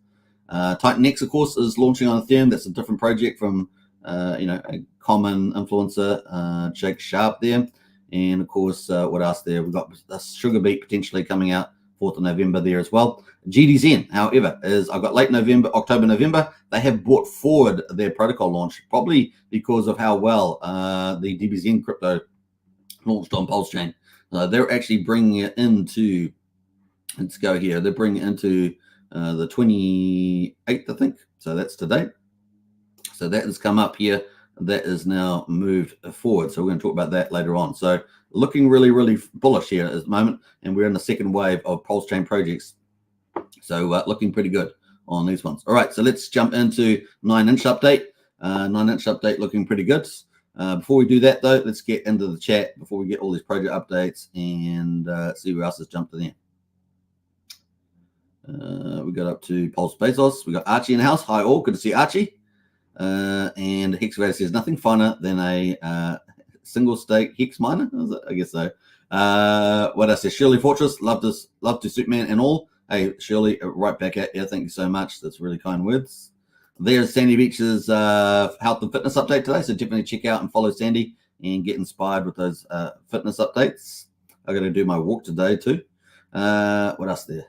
A: TitanX, of course, is launching on Ethereum. That's a different project from, a common influencer, Jake Sharp there. And of course, what else there? We've got a Sugar Beat potentially coming out 4th of November there as well. GDXen, however, I've got late November, October, November. They have brought forward their protocol launch, probably because of how well the DBZN crypto launched on Pulsechain. They're actually bringing it into, let's go here, they're bringing it into the 28th, I think. So that's today. So that has come up here. That is now moved forward. So we're going to talk about that later on. So looking really, really bullish here at the moment. And we're in the second wave of Pulsechain projects. So looking pretty good on these ones. All right, so let's jump into 9-inch update. 9-inch update looking pretty good. Before we do that, though, let's get into the chat before we get all these project updates and see who else has jumped in there. We got up to Pulse Bezos. We got Archie in the house. Hi, all. Good to see Archie. And Hexavator says nothing finer than a single stake Hex miner. I guess so. What else? Shirley Fortress, love to Superman and all. Hey, Shirley, right back at you. Thank you so much. That's really kind words. There's Sandy Beach's health and fitness update today. So definitely check out and follow Sandy and get inspired with those fitness updates. I got to do my walk today too. What else there?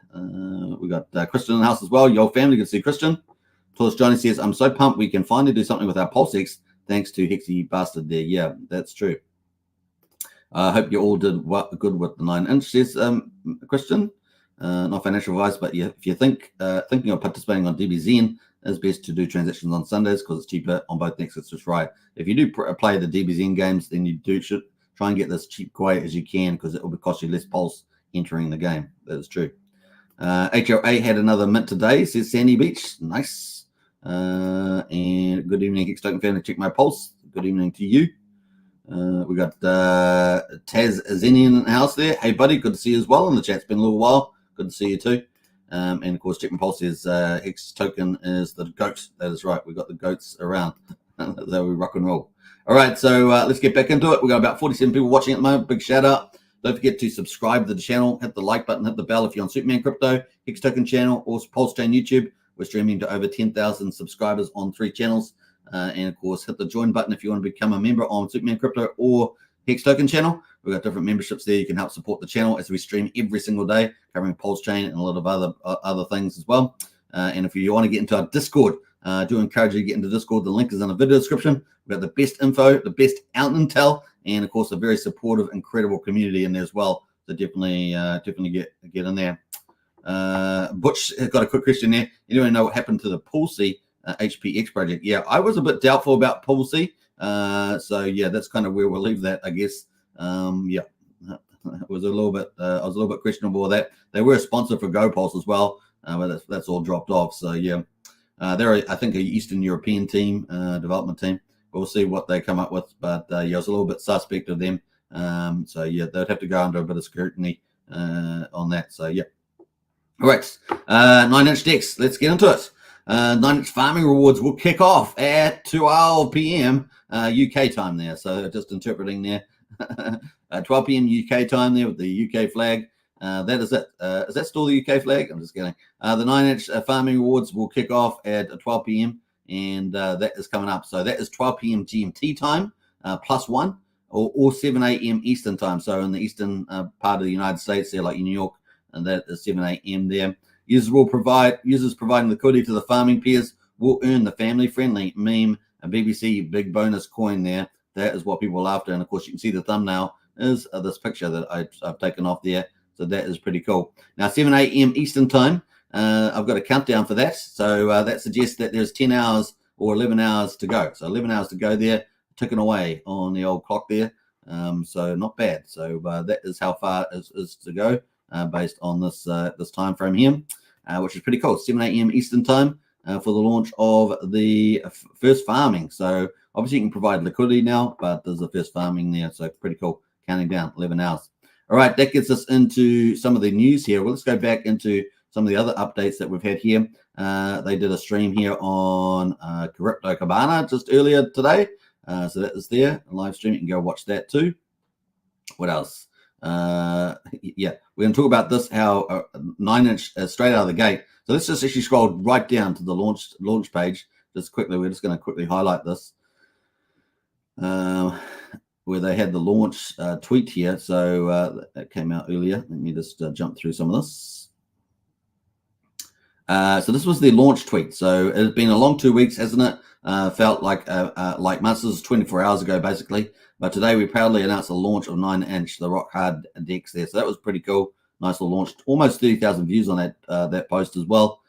A: We got Christian in the house as well. Your family, good to see Christian. Tallest Johnny says, I'm so pumped we can finally do something with our PulseX thanks to Hexy Bastard there. Yeah, that's true. I hope you all did good with the 9-inch, says Christian. Not financial advice, but if you thinking of participating on DBZen, it's best to do transactions on Sundays because it's cheaper on both necks. It's just right. If you do play the DBZen games, then you should try and get this cheap quiet as you can because it will cost you less pulse entering the game. That is true. HLA had another mint today, says Sandy Beach. Nice. And good evening, Hex Token family. Check my pulse. Good evening to you. We got Taz Zenian in the house there. Hey, buddy, good to see you as well in the chat. It's been a little while. Good to see you too. And of course, check my pulse says Hex Token is the goat. That is right. We got the goats around. That's how we rock and roll. All right, so let's get back into it. We got about 47 people watching at the moment. Big shout out. Don't forget to subscribe to the channel. Hit the like button. Hit the bell if you're on Superman Crypto, Hex Token channel, or Pulsechain YouTube. We're streaming to over 10,000 subscribers on 3 channels. And, of course, hit the join button if you want to become a member on Superman Crypto or Hex Token channel. We've got different memberships there. You can help support the channel as we stream every single day, covering Pulsechain and a lot of other things as well. And if you want to get into our Discord, I do encourage you to get into Discord. The link is in the video description. We've got the best info, the best out intel, and, of course, a very supportive, incredible community in there as well. So definitely get in there. Butch has got a quick question there. Anyone know what happened to the Pulse HPX project? Yeah, I was a bit doubtful about Pulse. So yeah, that's kind of where we'll leave that, I guess. Yeah, it was a little bit. I was a little bit questionable with that. They were a sponsor for GoPulse as well, but that's all dropped off. So yeah, they're I think an Eastern European team, development team. We'll see what they come up with, but yeah, I was a little bit suspect of them. So yeah, they'd have to go under a bit of scrutiny on that. So yeah. All right, 9-inch DEX. Let's get into it. 9-inch farming rewards will kick off at 12 p.m. UK time there. So just interpreting there. 12 p.m. UK time there with the UK flag. that is it. Is that still the UK flag? I'm just kidding. The 9-inch farming rewards will kick off at 12 p.m. and that is coming up. So that is 12 p.m. GMT time +1 or 7 a.m. Eastern time. So in the eastern part of the United States, there, like in New York, and that is 7 a.m. there. Users providing liquidity to the farming peers will earn the family-friendly meme a BBC big bonus coin there. That is what people are after. And of course, you can see the thumbnail is this picture that I've taken off there. So that is pretty cool. Now, 7 a.m. Eastern time, I've got a countdown for that. So that suggests that there's 10 hours or 11 hours to go. So 11 hours to go there, ticking away on the old clock there. So not bad. So that is how far is to go based on this time frame here, which is pretty cool. 7 a.m. Eastern time for the launch of the first farming. So obviously you can provide liquidity now, but there's the first farming there. So pretty cool. Counting down 11 hours. All right, that gets us into some of the news here. Well, let's go back into some of the other updates that we've had here. They did a stream here on Crypto Cabana just earlier today. So that is there, a live stream. You can go watch that too. What else? Yeah, we're going to talk about this, how 9-inch straight out of the gate. So let's just actually scroll right down to the launch page just quickly. We're just going to quickly highlight this. Where they had the launch tweet here. So that came out earlier. Let me just jump through some of this. So this was the launch tweet. So it's been a long 2 weeks, hasn't it? Felt like months. This was 24 hours ago, basically. But today we proudly announced the launch of 9-inch, the rock hard DEX there. So that was pretty cool. Nice little launch. Almost 30,000 views on that post as well.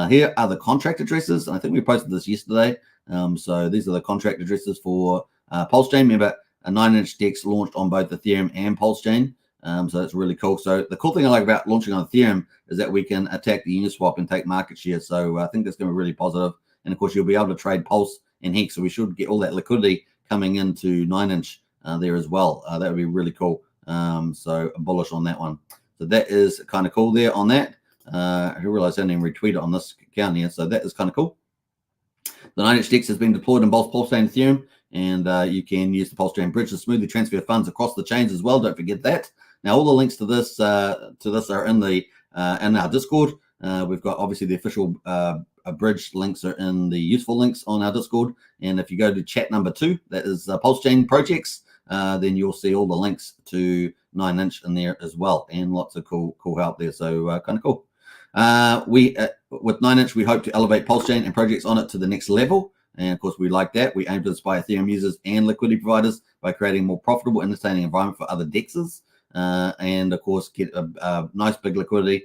A: Here are the contract addresses. And I think we posted this yesterday. So these are the contract addresses for Pulsechain. Remember, a 9-inch DEX launched on both Ethereum and Pulsechain. So that's really cool. So the cool thing I like about launching on Ethereum is that we can attack the Uniswap and take market share. So I think that's going to be really positive. And of course, you'll be able to trade Pulse and Hex. So we should get all that liquidity coming into 9-inch there as well. That would be really cool. So bullish on that one. So that is kind of cool there on that. I realized I didn't even retweet it on this account here. So that is kind of cool. The 9-inch DEX has been deployed in both Pulsechain and Ethereum. And you can use the Pulsechain bridge to smoothly transfer funds across the chains as well. Don't forget that. Now, all the links to this are in our Discord. We've got obviously the official bridge links are in the useful links on our Discord. And if you go to chat number 2, that is Pulsechain projects, then you'll see all the links to 9-inch in there as well, and lots of cool help there. So kind of cool. With 9-inch, we hope to elevate Pulsechain and projects on it to the next level. And of course, we like that. We aim to inspire Ethereum users and liquidity providers by creating a more profitable, entertaining environment for other DEXs. And of course, get a nice big liquidity.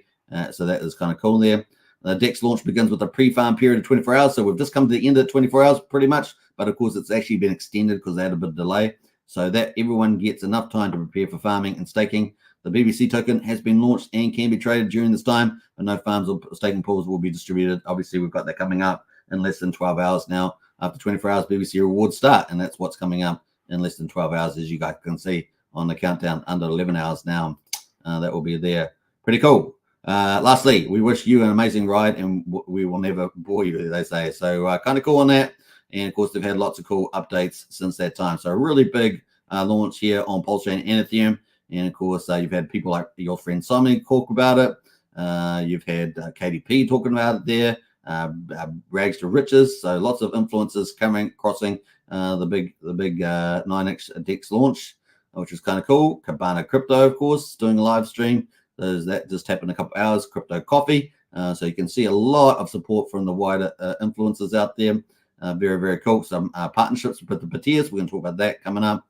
A: So that is kind of cool there. The DEX launch begins with a pre-farm period of 24 hours. So we've just come to the end of 24 hours pretty much. But of course, it's actually been extended because they had a bit of delay. So that everyone gets enough time to prepare for farming and staking. The BBC token has been launched and can be traded during this time. But no farms or staking pools will be distributed. Obviously, we've got that coming up in less than 12 hours now. After 24 hours, BBC rewards start, and that's what's coming up in less than 12 hours, as you guys can see on the countdown. Under 11 hours now, that will be there. Pretty cool. Lastly, we wish you an amazing ride, and we will never bore you, they say. So kind of cool on that. And of course, they've had lots of cool updates since that time. So a really big launch here on Pulsechain and Ethereum. And of course, you've had people like your friend Simon talk about it. You've had KDP talking about it there. Rags to riches, so lots of influencers crossing the big 9-inch DEX launch, which is kind of cool. Cabana Crypto, of course, doing a live stream. That just happened a couple hours. Crypto Coffee, so you can see a lot of support from the wider influencers out there. Very, very cool. Some partnerships with the Patias. We're going to talk about that coming up.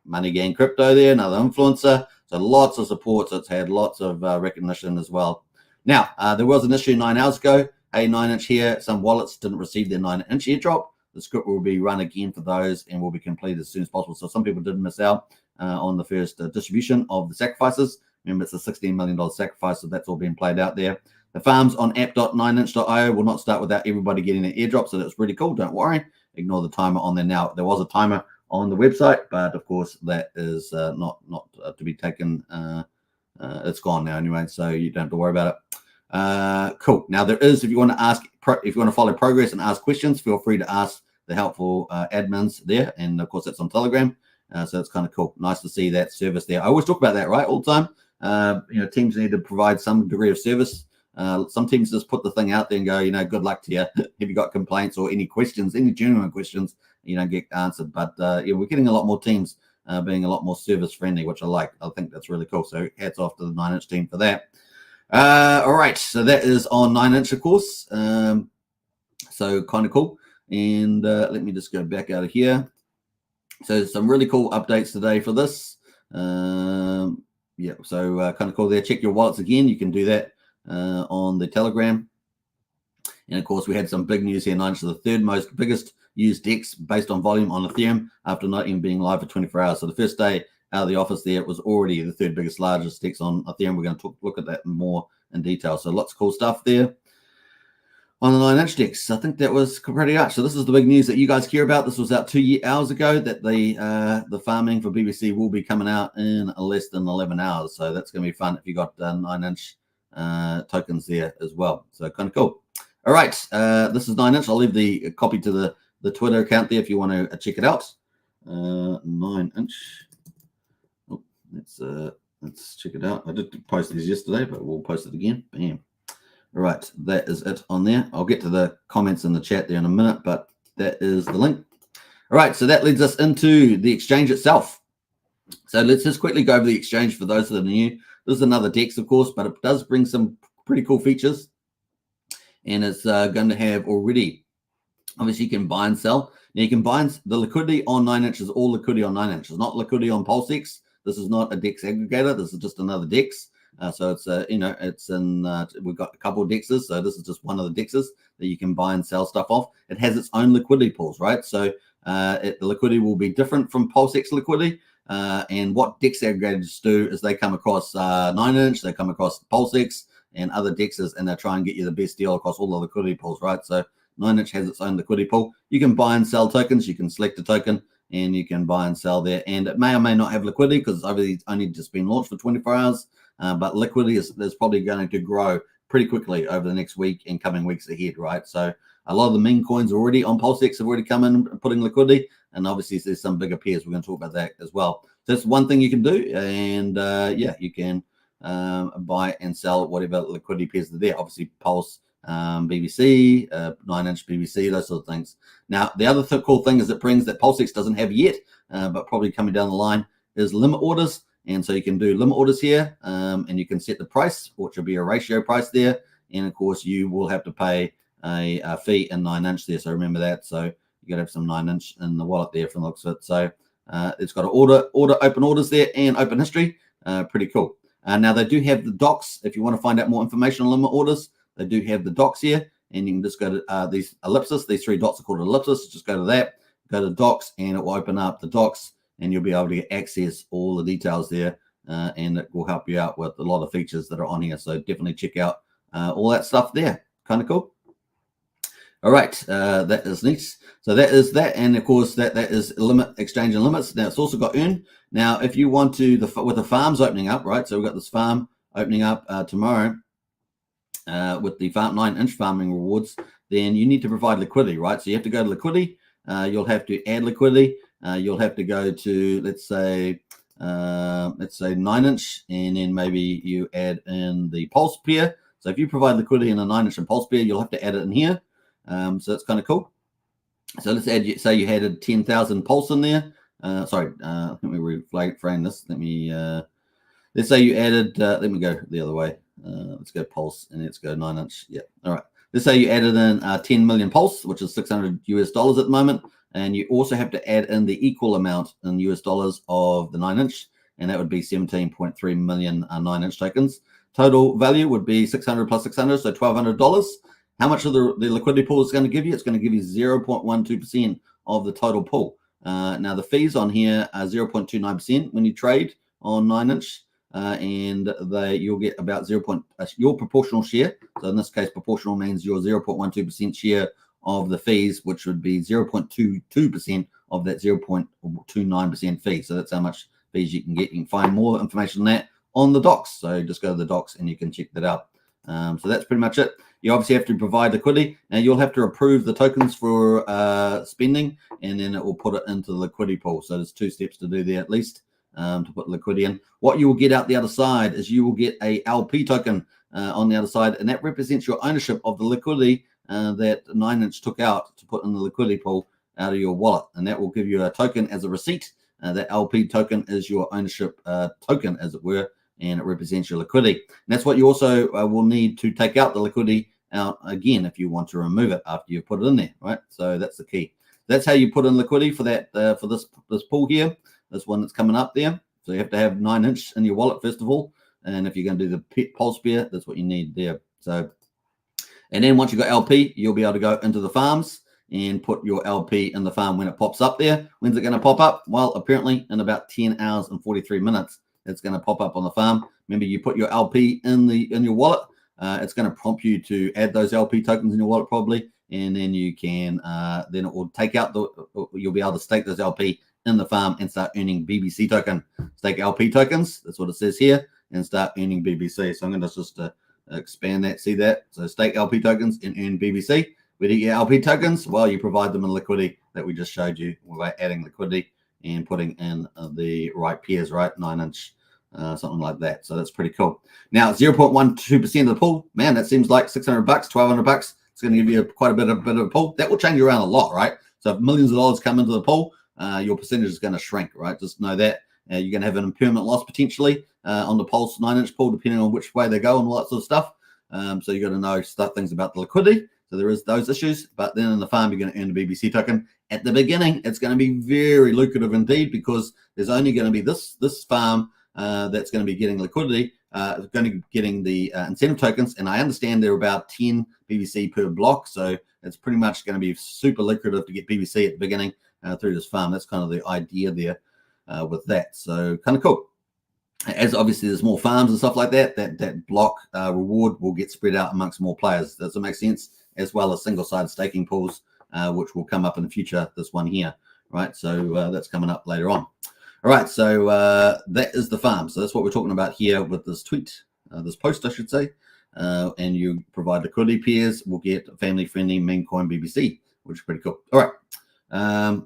A: Money Gang Crypto there, another influencer. So lots of support. So it's had lots of recognition as well. Now, there was an issue 9 hours ago. Hey, 9-inch here. Some wallets didn't receive their 9-inch airdrop. The script will be run again for those and will be completed as soon as possible. So some people did miss out on the first distribution of the sacrifices. Remember, it's a $16 million sacrifice, so that's all being played out there. The farms on app.9inch.io will not start without everybody getting their airdrop, so that's really cool. Don't worry. Ignore the timer on there now. There was a timer on the website, but of course that is not to be taken. It's gone now anyway, so you don't have to worry about it. Cool. Now there is, if you want to follow progress and ask questions, feel free to ask the helpful admins there, and of course that's on Telegram. So it's kind of cool. Nice to see that service there. I always talk about that, right, all the time. teams need to provide some degree of service. Some teams just put the thing out there and go, good luck to you. Have you got complaints or any questions, any genuine questions, you don't get answered. But we're getting a lot more teams being a lot more service friendly, which I like. I think that's really cool. So hats off to the 9inch team for that. All right, so that is on 9inch, of course. So kind of cool. And let me just go back out of here. So some really cool updates today for this. So kind of cool there. Check your wallets again. You can do that on the Telegram. And of course, we had some big news here. 9inch is the third most biggest used DEX based on volume on Ethereum after not even being live for 24 hours. So the first day out of the office there, it was already the third biggest, largest DEX on Ethereum. We're going to look at that more in detail. So lots of cool stuff there on the 9inch DEX. I think that was pretty much. So this is the big news that you guys care about. This was out 2 hours ago that the farming for BBC will be coming out in less than 11 hours. So that's going to be fun if you got 9inch tokens there as well. So kind of cool. All right, this is 9inch. I'll leave the copy to the Twitter account there if you want to check it out. 9inch. Oh, let's check it out. I did post these yesterday, but we'll post it again. Bam. All right, that is it on there. I'll get to the comments in the chat there in a minute, but that is the link. All right, so that leads us into the exchange itself. So let's just quickly go over the exchange for those that are new. This is another DEX, of course, but it does bring some pretty cool features. And it's going to have already, obviously, you can buy and sell. Now, you can buy the liquidity on 9inch is all liquidity on 9inch. It's not liquidity on Pulsechain. This is not a DEX aggregator. This is just another DEX. So it's it's in we've got a couple of DEXs. So this is just one of the DEXs that you can buy and sell stuff off. It has its own liquidity pools, right? So the liquidity will be different from Pulsechain liquidity. And what DEX aggregators do is they come across 9inch, they come across Pulsechain and other DEXs, and they try and get you the best deal across all the liquidity pools, right? So 9inch has its own liquidity pool. You can buy and sell tokens. You can select a token and you can buy and sell there. And it may or may not have liquidity because it's only just been launched for 24 hours. But liquidity is probably going to grow pretty quickly over the next week and coming weeks ahead, right? So a lot of the meme coins already on Pulsechain have already come in and putting liquidity. And obviously there's some bigger pairs. We're going to talk about that as well. So that's one thing you can do. And you can buy and sell whatever liquidity pairs are there. Obviously Pulse, BBC, 9inch BBC, those sort of things. Now, the other cool thing is it brings that Pulsechain doesn't have yet, but probably coming down the line is limit orders. And so you can do limit orders here, and you can set the price, which will be a ratio price there. And of course, you will have to pay a fee in 9inch there. So remember that. So you got to have some 9inch in the wallet there from the looks of it. So it's got an open orders there and open history. Pretty cool. Now they do have the docs. If you want to find out more information on limit orders, they do have the docs here, and you can just go to these ellipses. These three dots are called ellipses. Just go to that, go to docs, and it will open up the docs. And you'll be able to access all the details there, and it will help you out with a lot of features that are on here. So definitely check out all that stuff there. Kind of cool. All right, that is neat. So that is that, and of course that is limit exchange and limits. Now it's also got earn. Now if you want to, with the farms opening up, right? So we've got this farm opening up tomorrow with the 9inch farming rewards. Then you need to provide liquidity, right? So you have to go to liquidity. You'll have to add liquidity. You'll have to go to, let's say 9inch, and then maybe you add in the pulse pair. So if you provide liquidity in a 9inch and pulse pair, you'll have to add it in here. So that's kind of cool. So let's add, say you added 10,000 pulse in there. Let me reframe this. Let's say you added, let me go the other way. Let's go pulse and let's go 9inch. Yeah. All right. Let's say you added in 10 million pulse, which is $600 at the moment. And you also have to add in the equal amount in US dollars of the 9inch, and that would be 17.3 million 9inch tokens. Total value would be 600 plus 600, so $1,200. How much of the liquidity pool is going to give you? It's going to give you 0.12% of the total pool. Now, the fees on here are 0.29% when you trade on 9inch, and you'll get about your proportional share. So in this case, proportional means your 0.12% share of the fees, which would be 0.22% of that 0.29% fee. So that's how much fees you can get. You can find more information on that on the docs. So just go to the docs and you can check that out. So that's pretty much it. You obviously have to provide liquidity. Now you'll have to approve the tokens for spending, and then it will put it into the liquidity pool. So there's 2 steps to do there at least. to put liquidity in. What you will get out the other side is you will get a LP token on the other side, and that represents your ownership of the liquidity that 9inch took out to put in the liquidity pool out of your wallet, and that will give you a token as a receipt. That LP token is your ownership token, as it were, and it represents your liquidity. And that's what you also will need to take out the liquidity out again if you want to remove it after you put it in there, right? So that's the key. That's how you put in liquidity for that for this pool here, this one that's coming up there. So you have to have 9inch in your wallet first of all, and if you're going to do the pulse pair, that's what you need there. So, and then once you've got LP, you'll be able to go into the farms and put your LP in the farm when it pops up there. When's it going to pop up? Well, apparently in about 10 hours and 43 minutes, it's going to pop up on the farm. Remember, you put your LP in your wallet. It's going to prompt you to add those LP tokens in your wallet probably, and then you can then it will take out you'll be able to stake those LP in the farm and start earning BBC token. Stake LP tokens. That's what it says here, and start earning BBC. So I'm going to just expand that. See that? So stake LP tokens and earn BBC. Where do you get LP tokens? Well, you provide them in liquidity that we just showed you by adding liquidity and putting in the right pairs, right? 9inch, something like that. So that's pretty cool. Now, 0.12% of the pool, man, that seems like $600, $1,200. It's going to give you quite a bit of a pool. That will change around a lot, right? So if millions of dollars come into the pool, your percentage is going to shrink, right? Just know that. You're going to have an impermanent loss potentially on the Pulse 9inch pool, depending on which way they go and all that sort of stuff. So you got to know things about the liquidity. So there is those issues, but then in the farm, you're going to earn the BBC token. At the beginning, it's going to be very lucrative indeed, because there's only going to be this farm that's going to be getting liquidity, going to be getting the incentive tokens. And I understand they're about 10 BBC per block. So it's pretty much going to be super lucrative to get BBC at the beginning through this farm. That's kind of the idea there with that. So kind of cool. As obviously there's more farms and stuff like that, that block reward will get spread out amongst more players. Does it make sense? As well as single-sided staking pools, which will come up in the future, this one here, right? So that's coming up later on. All right, so that is the farm. So that's what we're talking about here with this tweet, this post, I should say. And you provide liquidity pairs, we'll get family-friendly meme coin BBC, which is pretty cool. All right.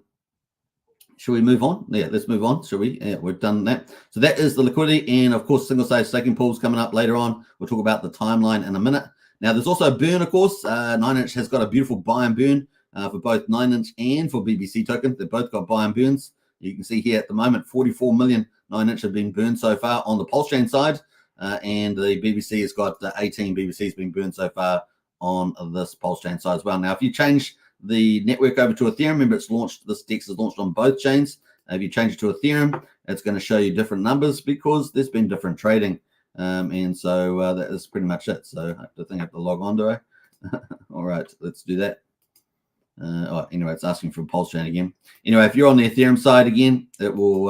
A: Should we move on? Yeah, let's move on. Shall we? Yeah, we've done that. So that is the liquidity. And, of course, single-sided staking pools coming up later on. We'll talk about the timeline in a minute. Now, there's also a burn, of course. 9inch has got a beautiful buy and burn for both 9inch and for BBC token. They've both got buy and burns. You can see here at the moment, 44 million 9inch have been burned so far on the Pulsechain side. And the BBC has got 18 BBCs being burned so far on this Pulsechain side as well. Now, if you change the network over to Ethereum, remember it's launched, this DEX is launched on both chains. If you change it to Ethereum, it's going to show you different numbers because there's been different trading. And so that is pretty much it. So I have to log on, do I? All right, let's do that. Anyway, it's asking for Pulsechain again. Anyway, if you're on the Ethereum side again, it will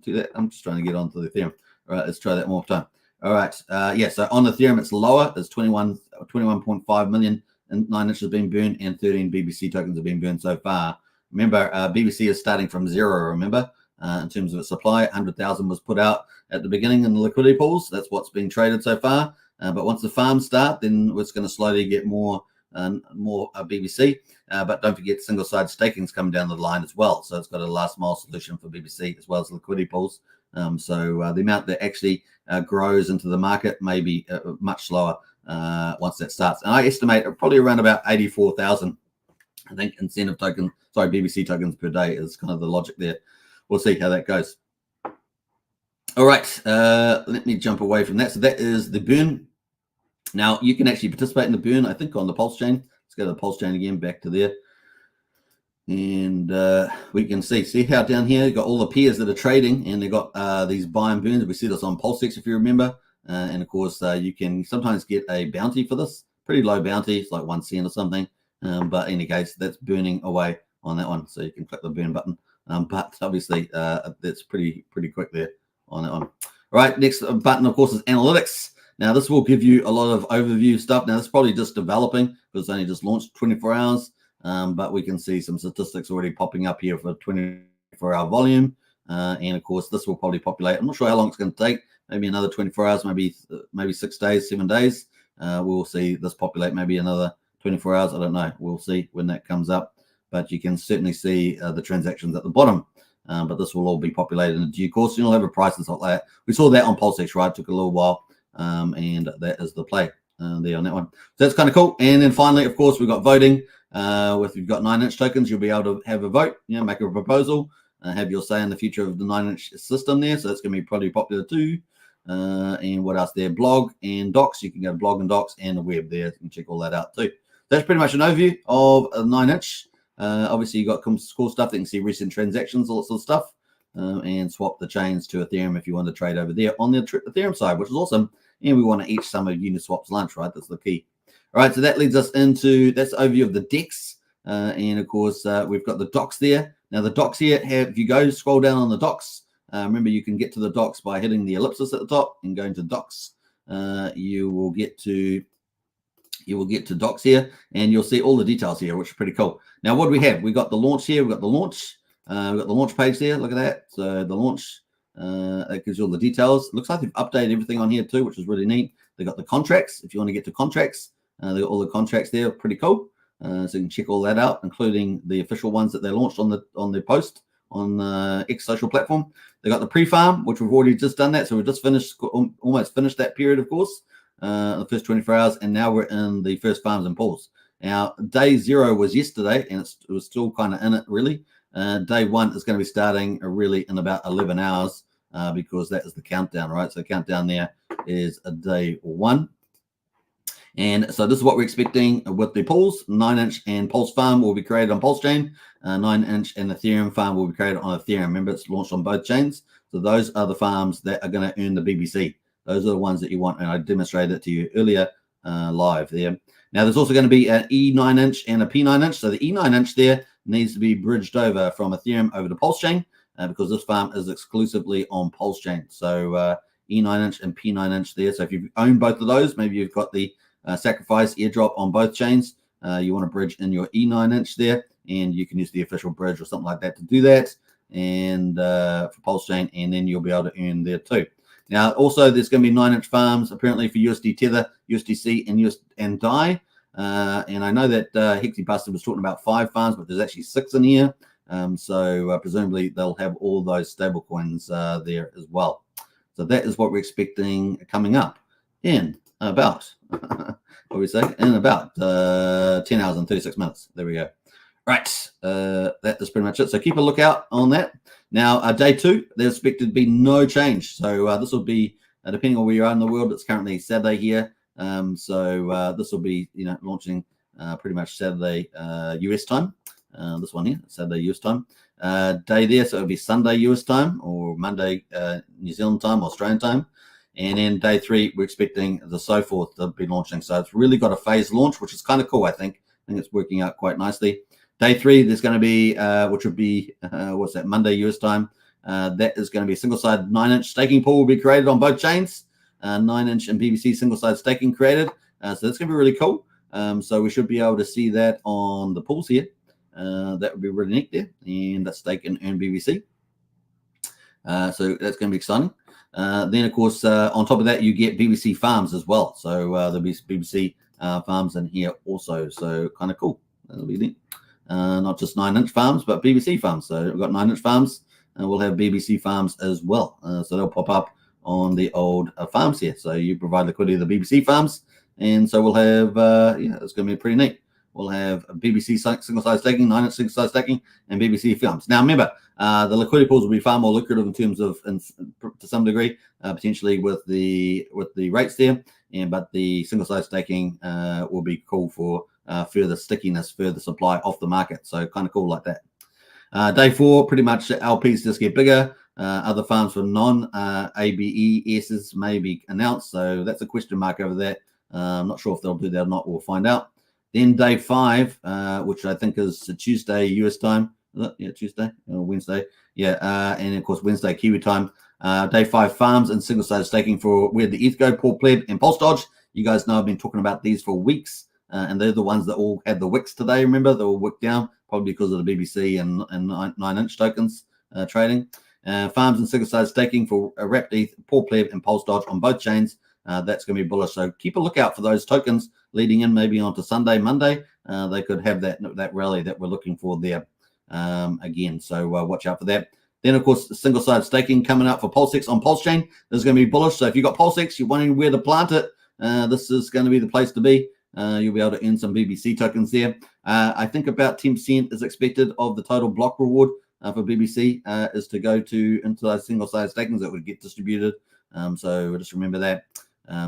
A: do that. I'm just trying to get onto the Ethereum. All right, let's try that one more time. All right, yeah, so on Ethereum, it's lower. It's 21.5 million and 9inch has been burned, and 13 BBC tokens have been burned so far. Remember, BBC is starting from zero, remember? In terms of its supply, 100,000 was put out at the beginning in the liquidity pools. That's what's been traded so far. But once the farms start, then it's going to slowly get more BBC. But don't forget, single-sided staking is coming down the line as well. So it's got a last-mile solution for BBC as well as liquidity pools. So the amount that actually grows into the market may be much slower once that starts. And I estimate probably around about 84,000, I think, BBC tokens per day is kind of the logic there. We'll see how that goes. All right, let me jump away from that. So that is the burn. Now, you can actually participate in the burn, I think, on the Pulsechain. Let's go to the Pulsechain again, back to there. And we can see how down here, you've got all the pairs that are trading, and they've got these buy and burns. We see this on Pulsex, if you remember. And, of course, you can sometimes get a bounty for this. Pretty low bounty. It's like 1 cent or something. But in any case, that's burning away on that one. So you can click the burn button. But obviously, that's pretty quick there on that one. All right, next button, of course, is analytics. Now, this will give you a lot of overview stuff. Now, this is probably just developing because it's only just launched 24 hours. But we can see some statistics already popping up here for 24-hour volume. And, of course, this will probably populate. I'm not sure how long it's going to take. Maybe another 24 hours, maybe 6 days, 7 days. We'll see this populate maybe another 24 hours. I don't know. We'll see when that comes up. But you can certainly see the transactions at the bottom. but this will all be populated in due course. You'll have a price and stuff like that. We saw that on Pulsechain, right? It took a little while, and that is the play there on that one. So that's kind of cool. And then finally, of course, we've got voting. If you've got 9-inch tokens, you'll be able to have a vote, make a proposal, have your say in the future of the 9-inch system there. So that's going to be probably popular too. And what else there? Blog and docs. You can go to blog and docs and the web there. You can check all that out too. That's pretty much an overview of a 9-inch. Obviously, you got cool stuff that you can see recent transactions, all that sort of stuff, and swap the chains to Ethereum if you want to trade over there on the Ethereum side, which is awesome. And we want to eat some of Uniswap's lunch, right? That's the key. All right, so that leads us into that's the overview of the DEX, and of course we've got the docs there. Now the docs here if you go scroll down on the docs, remember you can get to the docs by hitting the ellipsis at the top and going to docs. You will get to docs here, and you'll see all the details here, which is pretty cool. Now what do we have? We got the launch here. We've got the launch. We've got the launch page there. Look at that. So the launch. It gives you all the details. Looks like they've updated everything on here too, which is really neat. They got the contracts. If you want to get to contracts, they got all the contracts there. Pretty cool. So you can check all that out, including the official ones that they launched on the post on the X social platform. They got the pre-farm, which we've already just done that. So we've just almost finished that period, of course, the first 24 hours, and now we're in the first farms and pools. Now day 0 was yesterday, and it was still kind of in it really. Day 1 is going to be starting really in about 11 hours because that is the countdown, right? So the countdown there is a day 1. And so this is what we're expecting with the pools. 9-inch and Pulse farm will be created on Pulsechain. 9-inch and Ethereum farm will be created on Ethereum. Remember, it's launched on both chains. So those are the farms that are going to earn the BBC. Those are the ones that you want. And I demonstrated it to you earlier live there. Now, there's also going to be an E9-inch and a P9-inch. So the E9-inch there needs to be bridged over from Ethereum over to Pulsechain because this farm is exclusively on Pulsechain. So E9-inch and P9-inch there. So if you own both of those, maybe you've got the Sacrifice airdrop on both chains. You want to bridge in your E9-inch there, and you can use the official bridge or something like that to do that. And for Pulsechain, and then you'll be able to earn there too. Now, also there's going to be 9-inch farms apparently for USD Tether, USDC, and DAI. And I know that Hexy Buster was talking about 5 farms, but there's actually 6 in here. So presumably they'll have all those stable coins there as well. So that is what we're expecting coming up in about what we say in about 10 hours and 36 minutes. There we go. Right, that is pretty much it. So keep a lookout on that. Now day 2, there's expected to be no change. So this will be depending on where you are in the world. It's currently Saturday here. So this will be launching pretty much Saturday US time. This one here, Saturday US time. Day there, so it'll be Sunday US time or Monday New Zealand time, Australian time. And then day 3, we're expecting the so forth to be launching. So it's really got a phased launch, which is kind of cool, I think. I think it's working out quite nicely. Day 3, there's going to be, which would be, what's that, Monday US time. That is going to be a single-sided 9-inch staking pool will be created on both chains. 9-inch and BBC single-sided staking created. So that's going to be really cool. So we should be able to see that on the pools here. That would be really neat there. And that's stake and earn BBC. So that's going to be exciting. Then, of course, on top of that, you get BBC farms as well. So there'll be BBC farms in here also. So kind of cool. That'll be neat. Not just 9-inch farms, but BBC farms. So we've got 9-inch farms, and we'll have BBC farms as well. So they'll pop up on the old farms here. So you provide liquidity to the BBC farms, and so we'll have, it's going to be pretty neat. We'll have BBC single-sided staking, 9-inch single-sided staking, and BBC farms. Now, remember, the liquidity pools will be far more lucrative in terms of, to some degree, potentially with the rates there. But the single-sided staking will be cool for further stickiness, further supply off the market. So kind of cool like that. Day 4, pretty much LPs just get bigger. Other farms for non-ABESs may be announced. So that's a question mark over there. I'm not sure if they'll do that or not. We'll find out. Then day 5, which I think is Tuesday US time. Yeah, Tuesday or Wednesday. Yeah, and of course Wednesday Kiwi time. Day 5 farms and single-sided staking for where the ETH go, Paul Pleb, and Pulse Dodge. You guys know I've been talking about these for weeks, and they're the ones that all had the wicks today. Remember, they all wicked down probably because of the BBC and 9-inch tokens trading. Farms and single-sided staking for Wrapped ETH, Paul Pleb, and Pulse Dodge on both chains. That's going to be bullish. So keep a lookout for those tokens leading in maybe onto Sunday, Monday. They could have that rally that we're looking for there again. So watch out for that. Then, of course, single-sided staking coming out for Pulsex on Pulsechain. This is going to be bullish. So if you've got Pulsex, you're wondering where to plant it, this is going to be the place to be. You'll be able to earn some BBC tokens there. I think about 10% is expected of the total block reward for BBC is to go into those single-sided stakings that would get distributed. So just remember that.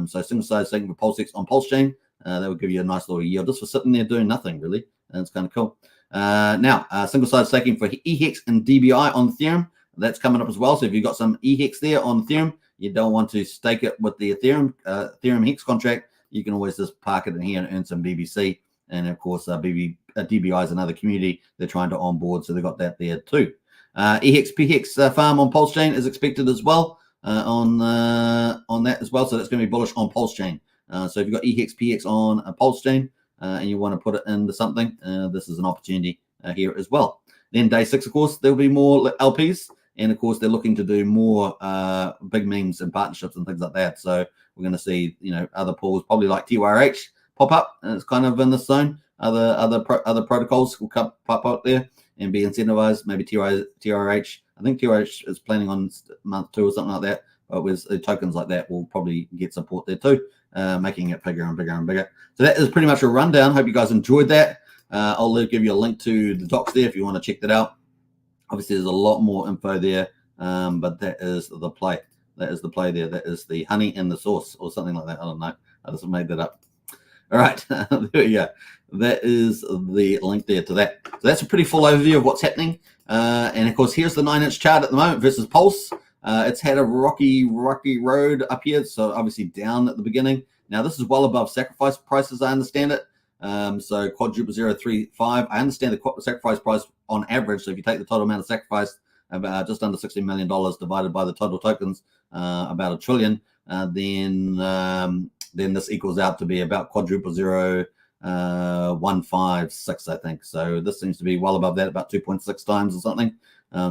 A: So single-sided staking for Pulsex on Pulsechain, that would give you a nice little yield just for sitting there doing nothing, really. And it's kind of cool. Now, single-sided staking for EHEX and DBI on Ethereum. That's coming up as well. So if you've got some EHEX there on Ethereum, you don't want to stake it with the Ethereum Hex contract, you can always just park it in here and earn some BBC. And of course, DBI is another community they're trying to onboard, so they've got that there too. EHEX PHEX farm on Pulsechain is expected as well on that as well. So that's going to be bullish on Pulsechain. So if you've got EHEX PHEX on a Pulsechain and you want to put it into something, this is an opportunity here as well. Then day 6, of course, there'll be more LPs. And of course, they're looking to do more big memes and partnerships and things like that. So we're going to see, other pools, probably like TYRH, pop up, and it's kind of in this zone. Other protocols will pop up there and be incentivized. Maybe TYRH. I think TYRH is planning on month 2 or something like that. But with tokens like that, we'll probably get support there too, making it bigger and bigger and bigger. So that is pretty much a rundown. Hope you guys enjoyed that. I'll give you a link to the docs there if you want to check that out. Obviously, there's a lot more info there, but that is the play. That is the play there. That is the honey and the sauce or something like that. I don't know. I just made that up. All right. There we go. That is the link there to that. So that's a pretty full overview of what's happening. And, of course, here's the 9-inch chart at the moment versus Pulse. It's had a rocky road up here, so obviously down at the beginning. Now, this is well above sacrifice prices, I understand it. So quadruple 035. I understand the sacrifice price on average. So if you take the total amount of sacrifice, about just under $60 million divided by the total tokens, about $1 trillion, then this equals out to be about quadruple 156, I think. So this seems to be well above that, about 2.6 times or something.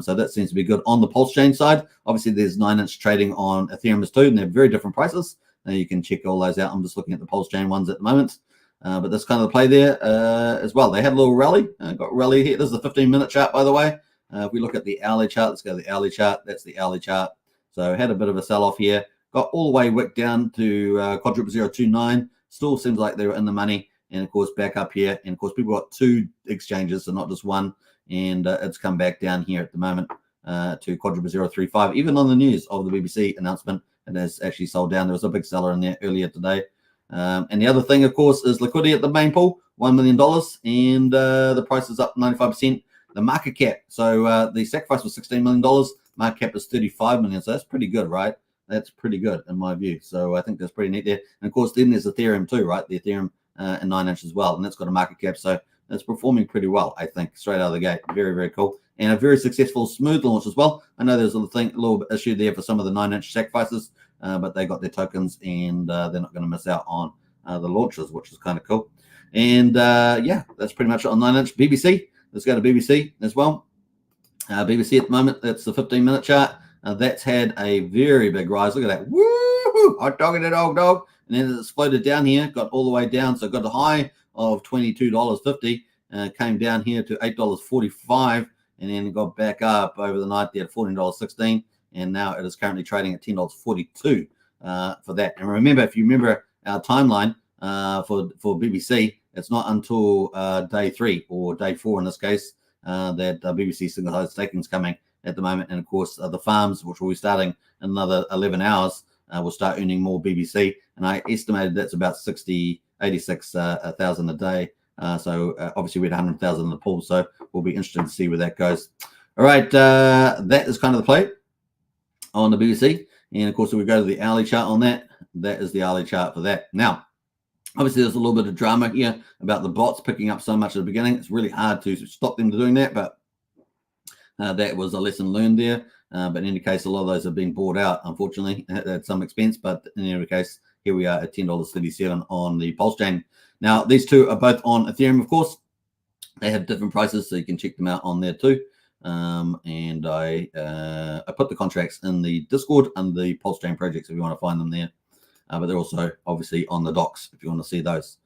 A: So that seems to be good on the Pulsechain side. Obviously, there's 9-inch trading on Ethereum too, and they're very different prices. You can check all those out. I'm just looking at the Pulsechain ones at the moment. But that's kind of the play there as well. They had a little rally. Got rally here. This is the 15-minute chart, by the way. If we look at the hourly chart, let's go to the hourly chart. That's the hourly chart. So had a bit of a sell-off here. Got all the way wicked down to quadruple 029. Still seems like they were in the money. And, of course, back up here. And, of course, people got 2 exchanges, so not just one. And it's come back down here at the moment to quadruple 035. Even on the news of the BBC announcement, it has actually sold down. There was a big seller in there earlier today. And the other thing, of course, is liquidity at the main pool, $1 million, and the price is up 95%. The market cap, so the sacrifice was $16 million, market cap is $35 million, so that's pretty good, right? That's pretty good in my view. So I think that's pretty neat there. And of course, then there's Ethereum too, right? The Ethereum in 9-inch as well, and that's got a market cap, so it's performing pretty well, I think, straight out of the gate. Very, very cool. And a very successful smooth launch as well. I know there's a little issue there for some of the 9-inch sacrifices, but they got their tokens, and they're not going to miss out on the launches, which is kind of cool. And yeah, that's pretty much it on 9-inch. BBC, let's go to BBC as well. BBC at the moment, that's the 15-minute chart. That's had a very big rise. Look at that. Woo! Hot dog and a dog. And then it's floated down here, got all the way down. So it got a high of $22.50, came down here to $8.45, and then got back up over the night there at $14.16. And now it is currently trading at $10.42 for that. And remember, if you remember our timeline for BBC, it's not until day 3 or day 4 in this case that BBC single-sided staking is coming at the moment. And of course, the farms, which will be starting in another 11 hours, will start earning more BBC. And I estimated that's about 86,000 a day. So obviously we had 100,000 in the pool. So we'll be interested to see where that goes. All right, that is kind of the play on the BBC. And of course, if we go to the hourly chart on that, that is the hourly chart for that. Now, obviously, there's a little bit of drama here about the bots picking up so much at the beginning. It's really hard to stop them doing that, but that was a lesson learned there. But in any case, a lot of those are being bought out, unfortunately, at some expense. But in any case, here we are at $10.37 on the Pulsechain. Now, these two are both on Ethereum, of course. They have different prices, so you can check them out on there too. And I put the contracts in the Discord and the Pulsechain projects if you want to find them there. But they're also obviously on the docs if you want to see those.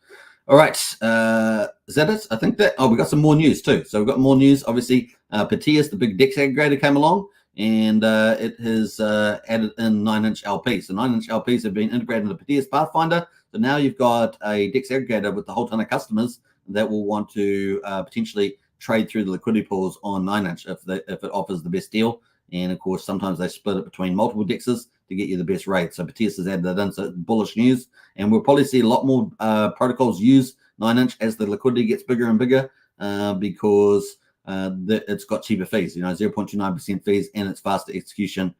A: All right, is that it? I think that. Oh, we got some more news too. So we've got more news. Obviously, Petius, the big DEX aggregator, came along, and it has added in 9-inch LPs. So 9-inch LPs have been integrated into Proteus Pathfinder. So now you've got a DEX aggregator with a whole ton of customers that will want to potentially trade through the liquidity pools on 9-inch if it offers the best deal. And of course, sometimes they split it between multiple DEXs to get you the best rate. So Proteus has added that in, so bullish news. And we'll probably see a lot more protocols use 9-inch as the liquidity gets bigger and bigger because it's got cheaper fees, 0.29% fees, and it's faster execution.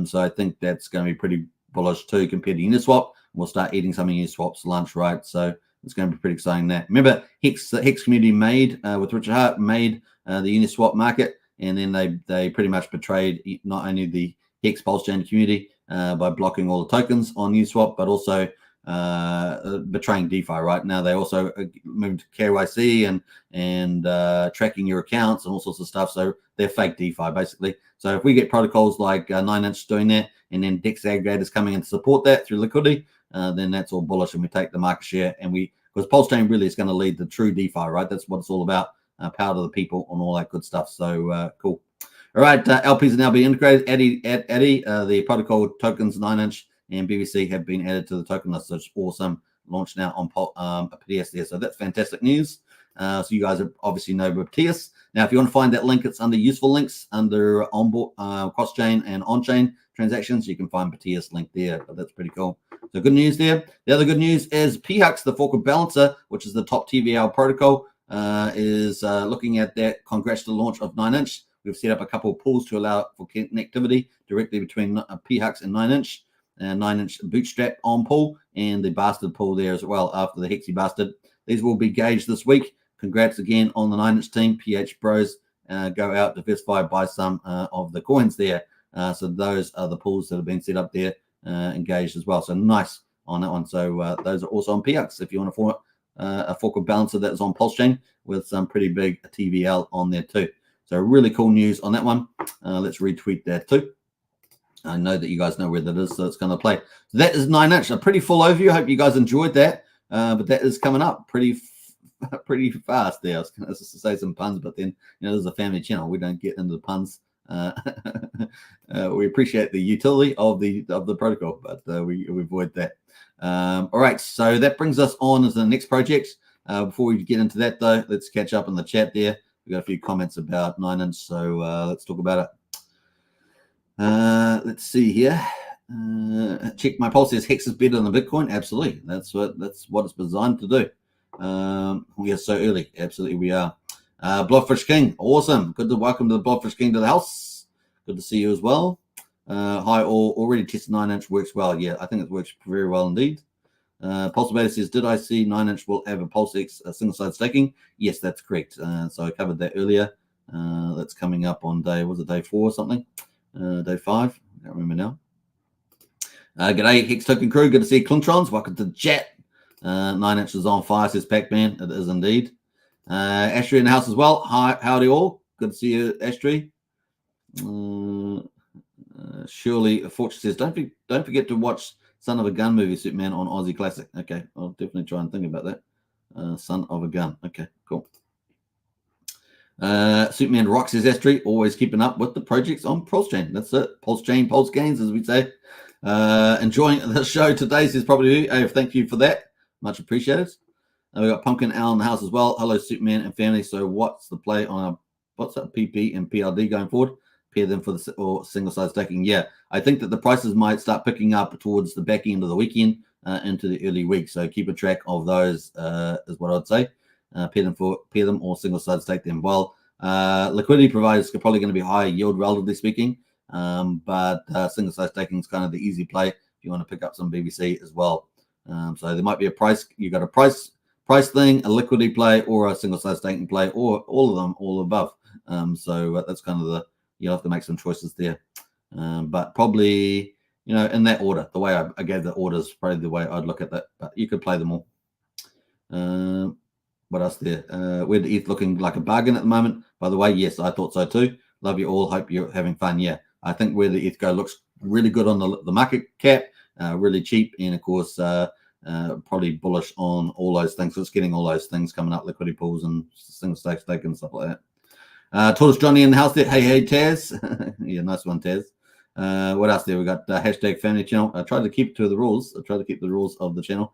A: So I think that's going to be pretty bullish too compared to Uniswap. We'll start eating some of Uniswap's lunch, right? So it's going to be pretty exciting. That remember, the Hex community made with Richard Hart made the Uniswap market, and then they pretty much betrayed not only the Hex Pulsechain community by blocking all the tokens on Uniswap, but also betraying DeFi. Right now, they also moved to KYC and tracking your accounts and all sorts of stuff. So they're fake DeFi basically. So if we get protocols like 9-inch doing that, and then DEX aggregators coming in to support that through liquidity, then that's all bullish, and we take the market share. And because Pulsechain really is going to lead the true DeFi, right? That's what it's all about. Power to the people and all that good stuff. So cool. All right, LPs are now being integrated. Addy, the protocol tokens 9-inch and BVC have been added to the token list. So it's awesome. Launched now on Proteus there. So that's fantastic news. So you guys obviously know Proteus. Now, if you want to find that link, it's under useful links under onboard cross-chain and on-chain transactions. You can find Proteus link there. But that's pretty cool. So good news there. The other good news is PHUX, the fork of Balancer, which is the top TVL protocol, is looking at that. Congrats to the launch of 9-inch. We've set up a couple of pools to allow for connectivity directly between PHUX and 9-inch. 9-inch bootstrap on pool and the bastard pool there as well after the Hexy bastard. These will be gauged this week. Congrats again on the 9-inch team. PH Bros, go out, diversify, buy some of the coins there. So those are the pools that have been set up there, engaged as well. So nice on that one. So those are also on PX if you want to form a fork of Balancer that is on Pulsechain with some pretty big TVL on there too. So really cool news on that one. Let's retweet that too. I know that you guys know where that is, so it's going to play. So that is 9-inch. A pretty full overview. I hope you guys enjoyed that. But that is coming up pretty fast there. I was going to say some puns, but then, this is a family channel. We don't get into the puns. We appreciate the utility of the protocol, but we avoid that. All right, so that brings us on to the next project. Before we get into that, though, let's catch up in the chat there. We've got a few comments about 9-inch, so let's talk about it. Let's see here. Check my pulse says Hex is better than Bitcoin. Absolutely. That's what it's designed to do. We are so early. Absolutely we are. Blobfish King. Awesome. Good to welcome to the Blobfish King to the house. Good to see you as well. Hi all. Already tested 9-inch works well. Yeah, I think it works very well indeed. Pulse Beta says, did I see 9-inch will have a PulseX single side staking? Yes, that's correct. So I covered that earlier. That's coming up on day 4 or something? Day 5. I can't remember now. G'day, Hex Token crew. Good to see you, Clintrons. Welcome to the chat. 9-inch is on fire, says Pac-Man. It is indeed. Ashtray in the house as well. Hi, howdy all. Good to see you, Ashtray. Surely Fortune says, don't forget to watch Son of a Gun movie, Superman on Aussie Classic. Okay, I'll definitely try and think about that. Son of a Gun. Okay, cool. Superman rocks his Astray, always keeping up with the projects on Pulsechain. That's it. Pulsechain, Pulse Gains, as we say. Enjoying the show today, says probably. Hey, thank you for that. Much appreciated. We got Pumpkin Owl in the house as well. Hello, Superman and family. So, what's the play on what's up PP and PLD going forward? Pair them for the single side staking. Yeah, I think that the prices might start picking up towards the back end of the weekend into the early week. So keep a track of those is what I'd say. Pair them or single side stake them. Well, liquidity providers are probably going to be higher yield, relatively speaking, but single side staking is kind of the easy play if you want to pick up some BBC as well. So there might be a price. You got a price thing, a liquidity play, or a single side staking play, or all of them, all above. So that's kind of you'll have to make some choices there. But probably, in that order, the way I gave the orders, probably the way I'd look at that. But you could play them all. What else there? Where the ETH looking like a bargain at the moment? By the way, yes, I thought so too. Love you all. Hope you're having fun. Yeah, I think where the ETH go looks really good on the market cap, really cheap, and of course, probably bullish on all those things. So it's getting all those things coming up, liquidity pools and single stake and stuff like that. Tortoise Johnny in the house there. Hey, Taz. Yeah, nice one, Taz. What else there? We got hashtag family channel. I tried to keep to the rules. I tried to keep the rules of the channel.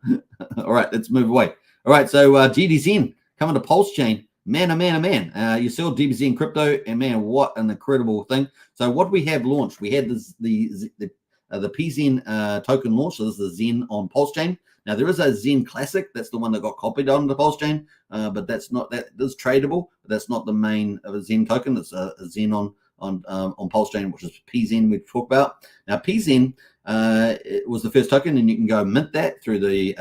A: All right, let's move away. All right, so GDXen coming to Pulsechain. Man, oh man, oh man. You saw DBZen crypto, and man, what an incredible thing. So what we have launched, we had the PZen token launch. So this is the Zen on Pulsechain. Now there is a Zen Classic. That's the one that got copied on the Pulsechain, but that's not, that is tradable. But that's not the main of a Zen token. It's a Zen on Pulsechain, which is PZen we talked about. Now PZen it was the first token, and you can go mint that through the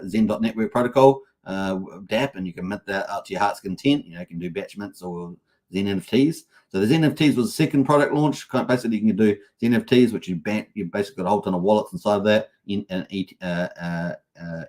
A: Zen.network protocol DApp, and you can mint that up to your heart's content. You know, you can do batch mints or Zen NFTs. So the Zen NFTs was the second product launch. Basically, you can do Zen NFTs, which you basically got a whole ton of wallets inside of that in an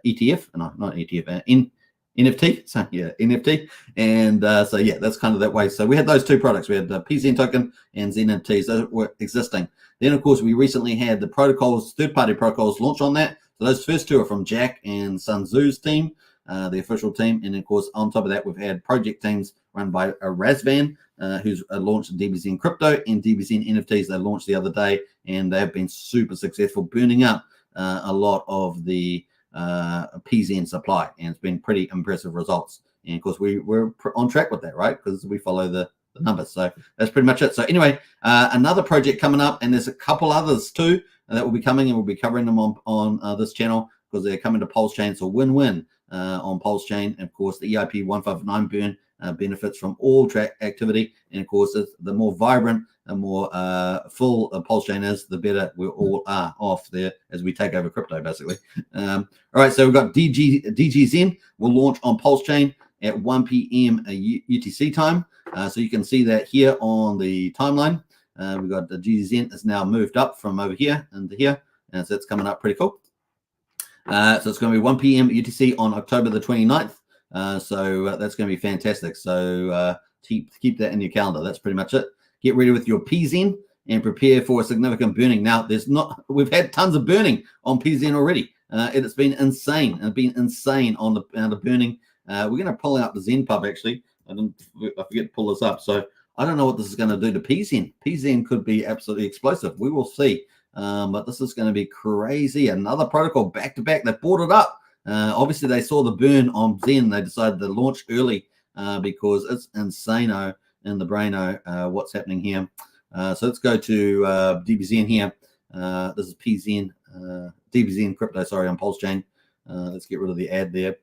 A: ETF, no, not ETF, NFT. So yeah, NFT. And so yeah, that's kind of that way. So we had those two products. We had the PZen token and Zen NFTs that were existing. Then of course we recently had the protocols, third-party protocols launch on that. So those first two are from Jack and Sun Tzu's team, the official team. And of course, on top of that, we've had project teams run by Razvan, who's launched DBZen crypto and DBZen NFTs. They launched the other day, and they have been super successful, burning up a lot of the PZen supply, and it's been pretty impressive results. And of course, we're on track with that, right? Because we follow the numbers. So that's pretty much it. So anyway, another project coming up, and there's a couple others too that will be coming, and we'll be covering them on this channel because they're coming to Pulsechain. So win-win on Pulsechain. And of course, the EIP 159 burn benefits from all track activity. And of course, the more vibrant and more full Pulsechain is, the better we all are off there as we take over crypto, basically. All right, so we've got DGZen will launch on Pulsechain at 1 p.m. UTC time. So you can see that here on the timeline. We've got the GDXen is now moved up from over here into here, and so it's coming up pretty cool. So it's going to be 1 p.m. UTC on October the 29th. So that's going to be fantastic. So keep that in your calendar. That's pretty much it. Get ready with your PZen and prepare for a significant burning. Now, we've had tons of burning on PZen already. It's been insane. It's been insane on the burning. We're going to pull out the Zen pub actually. I forget to pull this up. So I don't know what this is going to do to PZen. PZen could be absolutely explosive. We will see. But this is going to be crazy. Another protocol back to back. They bought it up. Obviously, they saw the burn on Zen. They decided to launch early because it's insano in the braino what's happening here. So let's go to DBZen here. This is PZen, DBZen crypto, sorry, on Pulsechain. Let's get rid of the ad there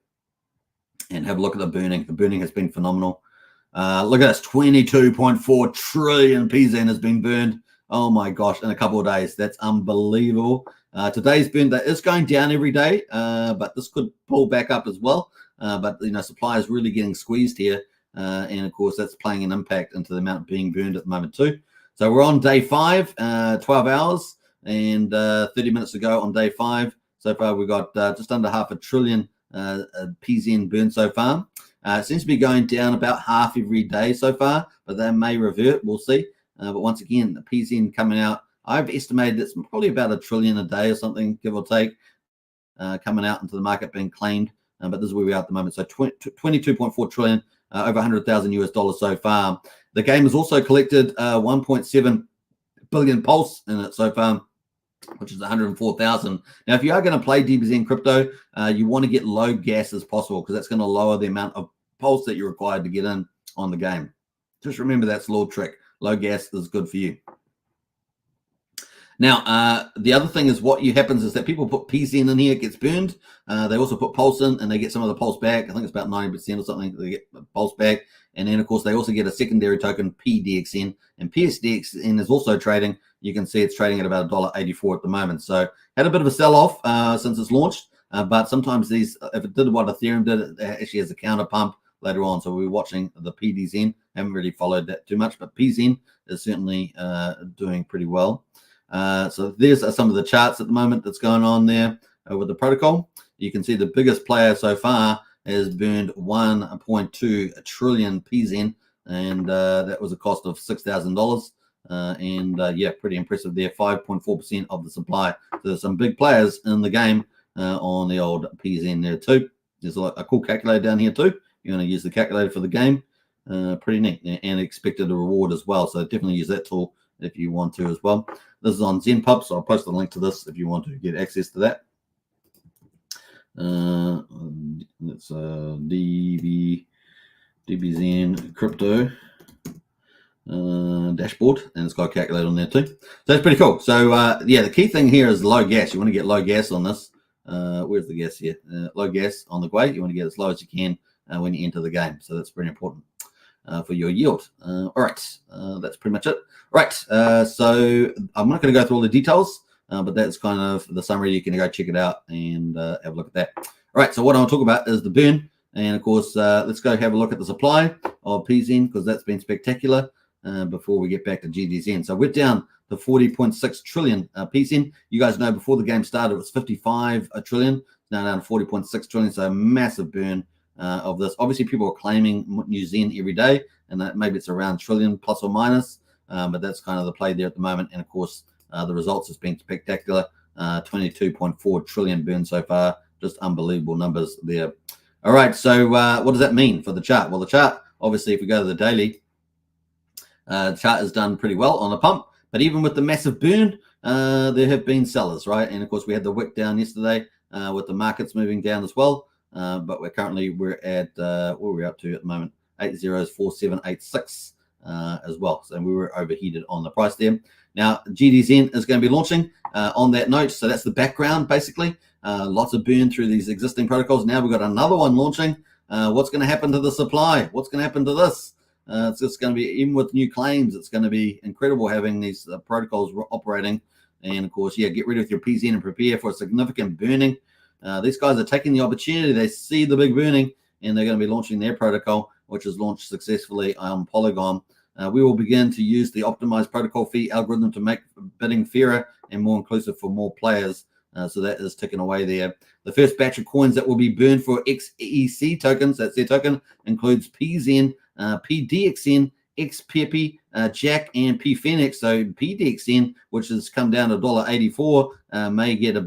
A: and have a look at the burning. The burning has been phenomenal. Look at this, 22.4 trillion PZen has been burned. Oh my gosh, in a couple of days. That's unbelievable. Today's burn that is going down every day, but this could pull back up as well. But you know, supply is really getting squeezed here. And of course, that's playing an impact into the amount being burned at the moment too. So we're on day 5, 12 hours and 30 minutes to go on day 5. So far, we've got just under 500 billion PZen burned so far. It seems to be going down about half every day so far, but they may revert. We'll see. But once again, the PZen coming out, I've estimated it's probably about 1 trillion a day or something, give or take, coming out into the market being claimed. But this is where we are at the moment. So 22.4 trillion, over $100,000 so far. The game has also collected 1.7 billion pulse in it so far, which is 104,000. Now, if you are going to play DBZen crypto, you want to get low gas as possible because that's going to lower the amount of pulse that you're required to get in on the game. Just remember that's a little trick. Low gas is good for you. Now, the other thing is what happens is that people put PZen in here, it gets burned. They also put pulse in, and they get some of the pulse back. I think it's about 90% or something. They get pulse back. And then, of course, they also get a secondary token, PDXen. And PSDXen is also trading. You can see it's trading at about $1.84 at the moment. So had a bit of a sell-off since it's launched. But sometimes these, if it did what Ethereum did, it actually has a counter pump later on. So we're watching the PDXen. Haven't really followed that too much, but PZen is certainly doing pretty well. So there's some of the charts at the moment that's going on there with the protocol. You can see the biggest player so far has burned 1.2 trillion PZen, and that was a cost of $6,000. Yeah, pretty impressive there. 5.4% of the supply. So there's some big players in the game on the old PZen there too. There's a cool calculator down here too. You're going to use the calculator for the game. Pretty neat, and expected a reward as well. So definitely use that tool if you want to as well. This is on ZenPub, so I'll post a link to this if you want to get access to that. It's DBZen crypto dashboard, and it's got a calculator on there too. So that's pretty cool. So yeah, the key thing here is low gas. You want to get low gas on this. Where's the gas here? Low gas on the way. You want to get as low as you can when you enter the game. So that's very important for your yield. All right, that's pretty much it. Right, so I'm not going to go through all the details, but that's kind of the summary. You can go check it out and have a look at that. All right, so what I'll talk about is the burn. And of course, let's go have a look at the supply of PZen, because that's been spectacular before we get back to GDXen. So we're down to 40.6 trillion PZen. You guys know before the game started, it was 55 trillion. Now down to 40.6 trillion. So a massive burn of this. Obviously, people are claiming new Zen every day, and that maybe it's around trillion plus or minus. But that's kind of the play there at the moment. And of course, the results has been spectacular. 22.4 trillion burn so far. Just unbelievable numbers there. All right, so what does that mean for the chart? Well, the chart, obviously, if we go to the daily, the chart has done pretty well on the pump. But even with the massive burn, there have been sellers, right? And of course, we had the wick down yesterday with the markets moving down as well. But we're at what are we up to at the moment? 804786 as well. So we were overheated on the price there. Now, GDXen is going to be launching on that note. So that's the background, basically. Lots of burn through these existing protocols. Now we've got another one launching. What's going to happen to the supply? What's going to happen to this? It's just going to be, even with new claims, it's going to be incredible having these protocols operating. And of course, yeah, get rid of your PZen and prepare for a significant burning. These guys are taking the opportunity. They see the big burning, and they're going to be launching their protocol, which is launched successfully on Polygon. We will begin to use the optimized protocol fee algorithm to make bidding fairer and more inclusive for more players. So that is ticking away there. The first batch of coins that will be burned for XEC tokens, that's their token, includes PZen, PDXen, XPepe, Jack, and PPhoenix. So PDXen, which has come down to $1.84, may get a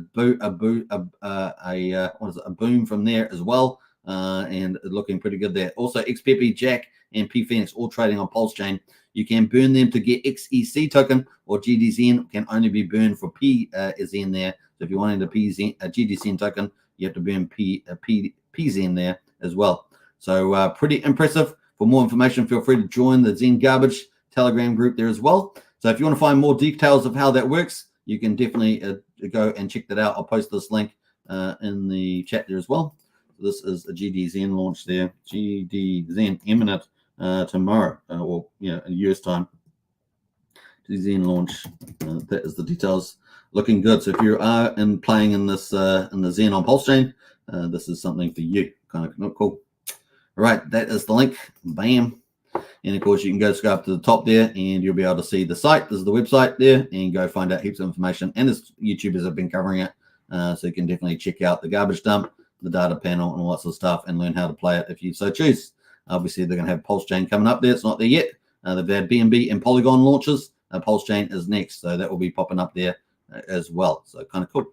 A: boom from there as well, and looking pretty good there. Also, XPepe, Jack, and PPhoenix all trading on Pulsechain. You can burn them to get XEC token, or GDXen can only be burned for PZen there. So if you're wanting a GDXen token, you have to burn PZen there as well. So pretty impressive. For more information, feel free to join the Zen Garbage Telegram group there as well. So if you want to find more details of how that works, you can definitely go and check that out. I'll post this link in the chat there as well. So this is a GDXen launch there. GDXen imminent tomorrow, or in a year's time. GDXen launch. That is the details. Looking good. So if you are playing in this in the Zen on Pulsechain, this is something for you. Kind of cool. All right, that is the link. Bam. And of course, you can go up to the top there, and you'll be able to see the site. This is the website there, and go find out heaps of information. And as YouTubers have been covering it, so you can definitely check out the garbage dump, the data panel, and all that sort of stuff, and learn how to play it if you so choose. Obviously, they're going to have Pulsechain coming up there. It's not there yet. They've had BNB and Polygon launches. Pulsechain is next, so that will be popping up there as well. So kind of cool.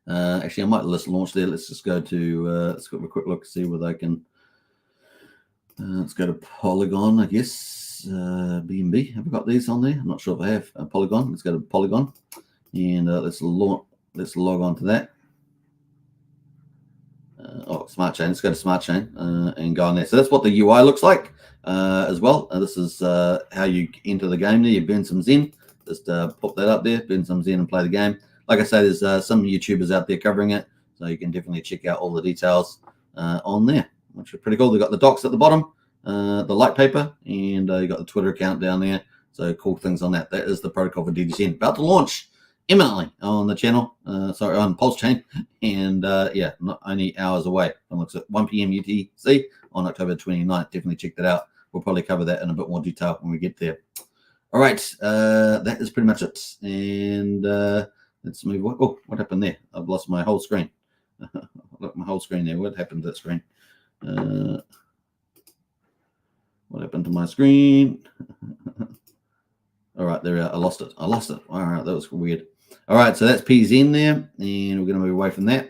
A: Actually, I might list launch there. Let's just go to let's have a quick look, see whether I can. Let's go to Polygon, I guess. BNB. Have I got these on there? I'm not sure if I have. Polygon. Let's go to Polygon, and let's log on to that. Smart Chain. Let's go to Smart Chain and go on there. So that's what the UI looks like as well. This is how you enter the game there. You burn some Zen. Just pop that up there, burn some Zen and play the game. Like I say, there's some YouTubers out there covering it, so you can definitely check out all the details on there, which are pretty cool. They've got the docs at the bottom, the light paper, and you got the Twitter account down there. So cool things on that. That is the protocol for DEX about to launch imminently on the channel, sorry, on Pulsechain, and yeah, not only hours away. It looks at 1 p.m. UTC on October 29th. Definitely check that out. We'll probably cover that in a bit more detail when we get there. All right, that is pretty much it. And let's move on. Oh, what happened there? I've lost my whole screen. Look, my whole screen there. What happened to that screen? What happened to my screen? All right, there we are. I lost it. All right, that was weird. All right, so that's PZen there, and we're going to move away from that.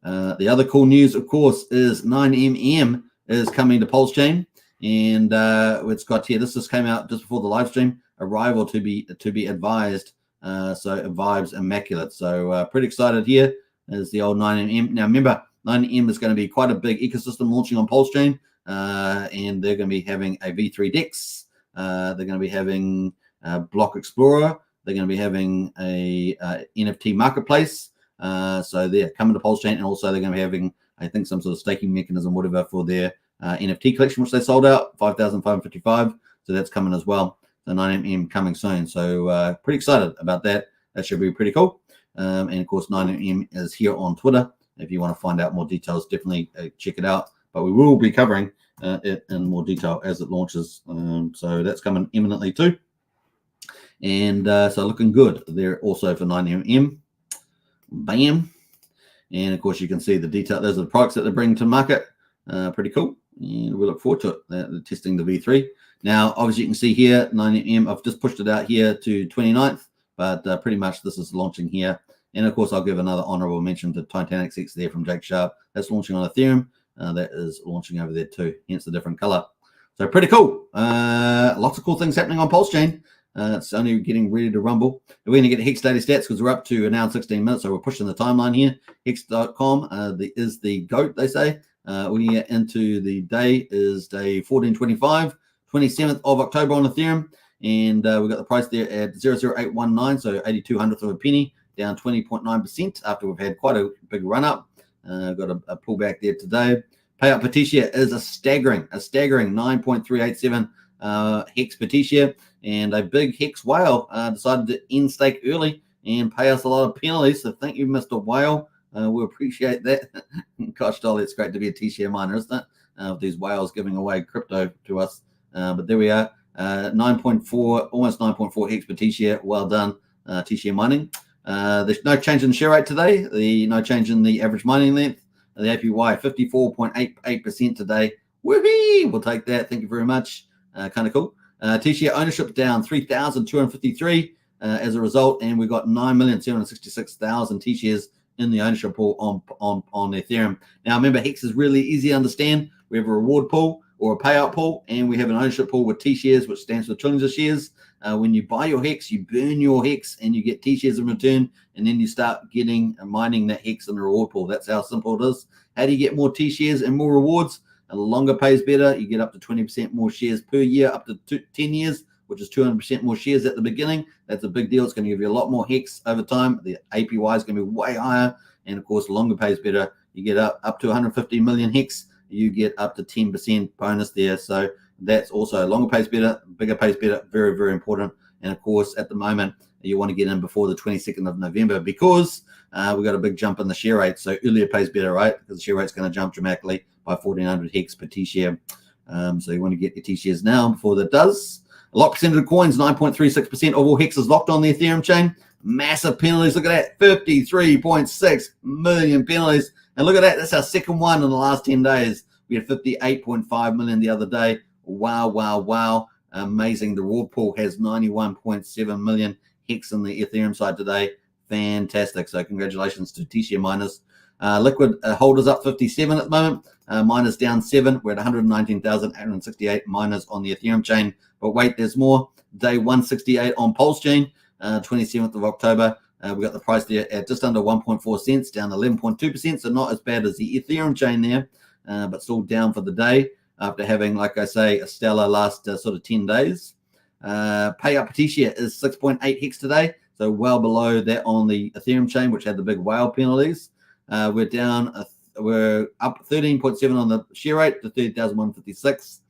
A: The other cool news, of course, is 9mm is coming to Pulsechain, And it's got here, this just came out just before the live stream, arrival to be advised. So it vibes immaculate. So pretty excited here is the old 9mm. Now remember, 9mm is going to be quite a big ecosystem launching on Pulsechain, and they're going to be having a V3 DEX. They're going to be having Block Explorer. They're going to be having a NFT marketplace. So they're coming to Pulsechain, and also they're going to be having, I think, some sort of staking mechanism, whatever, for their NFT collection, which they sold out 5,555. So that's coming as well. So 9mm coming soon. So pretty excited about that. That should be pretty cool. And of course, 9mm is here on Twitter. If you want to find out more details, definitely check it out. But we will be covering it in more detail as it launches. So that's coming imminently too. And so looking good there also for 9mm. Bam. And of course, you can see the detail. Those are the products that they're bringing to market. Pretty cool. And we look forward to it. They're testing the V3. Now, obviously, you can see here, 9mm. I've just pushed it out here to 29th, but pretty much this is launching here. And of course, I'll give another honorable mention to Titanic X there from Jake Sharp. That's launching on Ethereum. That is launching over there too, hence the different color. So pretty cool. Lots of cool things happening on Pulsechain. It's only getting ready to rumble. We're going to get Hex daily stats because we're up to an hour and 16 minutes. So we're pushing the timeline here. Hex.com is the GOAT, they say. We get into the day is day 1425, 27th of October on Ethereum. And we've got the price there at 00819, so 8200th of a penny, down 20.9% after we've had quite a big run up. Got a pullback there today. Payout per T-share is a staggering 9.387 Hex per T-share. And a big Hex whale decided to end stake early and pay us a lot of penalties. So thank you, Mr. Whale. We appreciate that. Gosh, Dolly, it's great to be a T-share miner, isn't it? These whales giving away crypto to us. But there we are. 9.4, almost 9.4 Hex per T-share. Well done, T-share mining. There's no change in the share rate today. No change in the average mining length. The APY 54.88% today. Whoopee! We'll take that. Thank you very much. Kind of cool. T-share ownership down 3,253 as a result, and we got 9,766,000 T-shares in the ownership pool on Ethereum. Now remember, Hex is really easy to understand. We have a reward pool or a payout pool, and we have an ownership pool with T-shares, which stands for trillions of shares. When you buy your Hex, you burn your Hex, and you get T-shares in return, and then you start getting mining that Hex in the reward pool. That's how simple it is. How do you get more T-shares and more rewards? And the longer pays better. You get up to 20% more shares per year, up to 10 years, which is 200% more shares at the beginning. That's a big deal. It's going to give you a lot more Hex over time. The APY is going to be way higher. And of course, longer pays better. You get up to 150 million Hex. You get up to 10% bonus there. So that's also longer pays better, bigger pays better. Very, very important. And of course, at the moment, you want to get in before the 22nd of November because we've got a big jump in the share rate. So earlier pays better, right? Because the share rate's going to jump dramatically by 1,400 Hex per T-share. So you want to get your T-shares now before that does. A lot percentage of coins, 9.36% of all Hex is locked on the Ethereum chain. Massive penalties. Look at that, 53.6 million penalties. And look at that, that's our second one in the last 10 days. We had 58.5 million the other day. Wow, wow, wow. Amazing. The reward pool has 91.7 million Hex in the Ethereum side today. Fantastic. So congratulations to T-share miners. Liquid holders up 57 at the moment. Miners down 7. We're at 119,868 miners on the Ethereum chain. But wait, there's more. Day 168 on Pulsechain, 27th of October. We got the price there at just under 1.4 cents, down 11.2%. So not as bad as the Ethereum chain there, but still down for the day after having, like I say, a stellar last sort of 10 days. Payout per T-share is 6.8 Hex today. So well below that on the Ethereum chain, which had the big whale penalties. We're down, we're up 13.7 on the share rate to 30,156.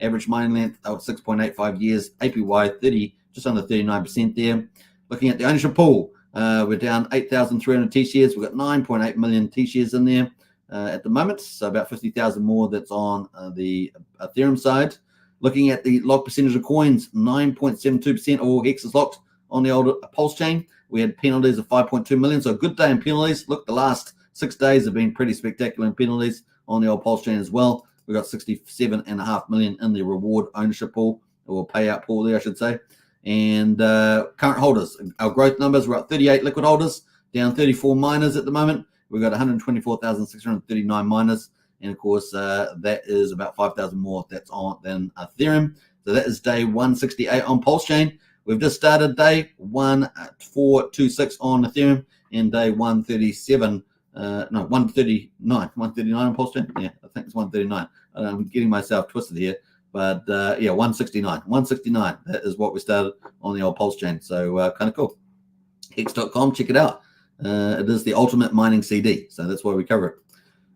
A: Average mining length of 6.85 years. APY 30, just under 39% there. Looking at the ownership pool, we're down 8,300 T-shares. We've got 9.8 million T-shares in there at the moment. So about 50,000 more that's on the Ethereum side. Looking at the locked percentage of coins, 9.72% of all Hex is locked on the old Pulsechain. We had penalties of 5.2 million. So a good day in penalties. Look, the last 6 days have been pretty spectacular in penalties on the old Pulsechain as well. We've got 67.5 million in the reward ownership pool, or payout pool there, I should say. And current holders, our growth numbers, we're at 38 liquid holders, down 34 miners at the moment. We've got 124,639 miners. And of course, that is about 5,000 more that's on than Ethereum. So that is day 168 on Pulsechain. We've just started day 1426 on Ethereum and day 137. No, 139 on Pulsechain. Yeah, I think it's 139. I'm getting myself twisted here. But yeah, 169. That is what we started on the old Pulsechain. So kind of cool. Hex.com, check it out. It is the ultimate mining CD. So that's why we cover it.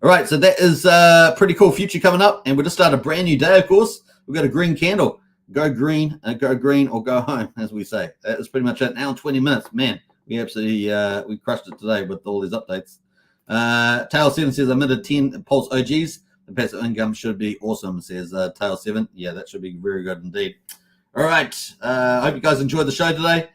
A: All right, so that is pretty cool future coming up. And we just started a brand new day, of course. We've got a green candle. Go green or go home, as we say. That is pretty much it. Now in 20 minutes. Man, we absolutely we crushed it today with all these updates. Tail7 says I minted 10 Pulse OGs. The passive income should be awesome, says Tail7. Yeah, that should be very good indeed. All right. I hope you guys enjoyed the show today.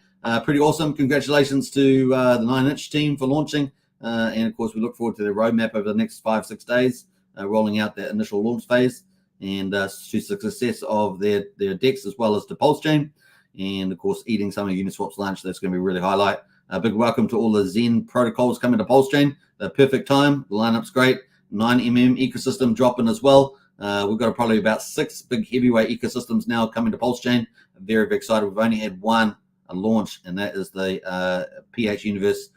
A: Pretty awesome. Congratulations to the 9inch team for launching. And, of course, we look forward to their roadmap over the next 5-6 days, rolling out that initial launch phase and to the success of their DEX as well as the Pulsechain. And, of course, eating some of Uniswap's lunch. That's going to be really highlight. A big welcome to all the Zen protocols coming to Pulsechain. Perfect time. The lineup's great. 9mm ecosystem dropping as well. We've got probably about 6 big heavyweight ecosystems now coming to Pulsechain. Very, very excited. We've only had one launch, and that is the PH Universe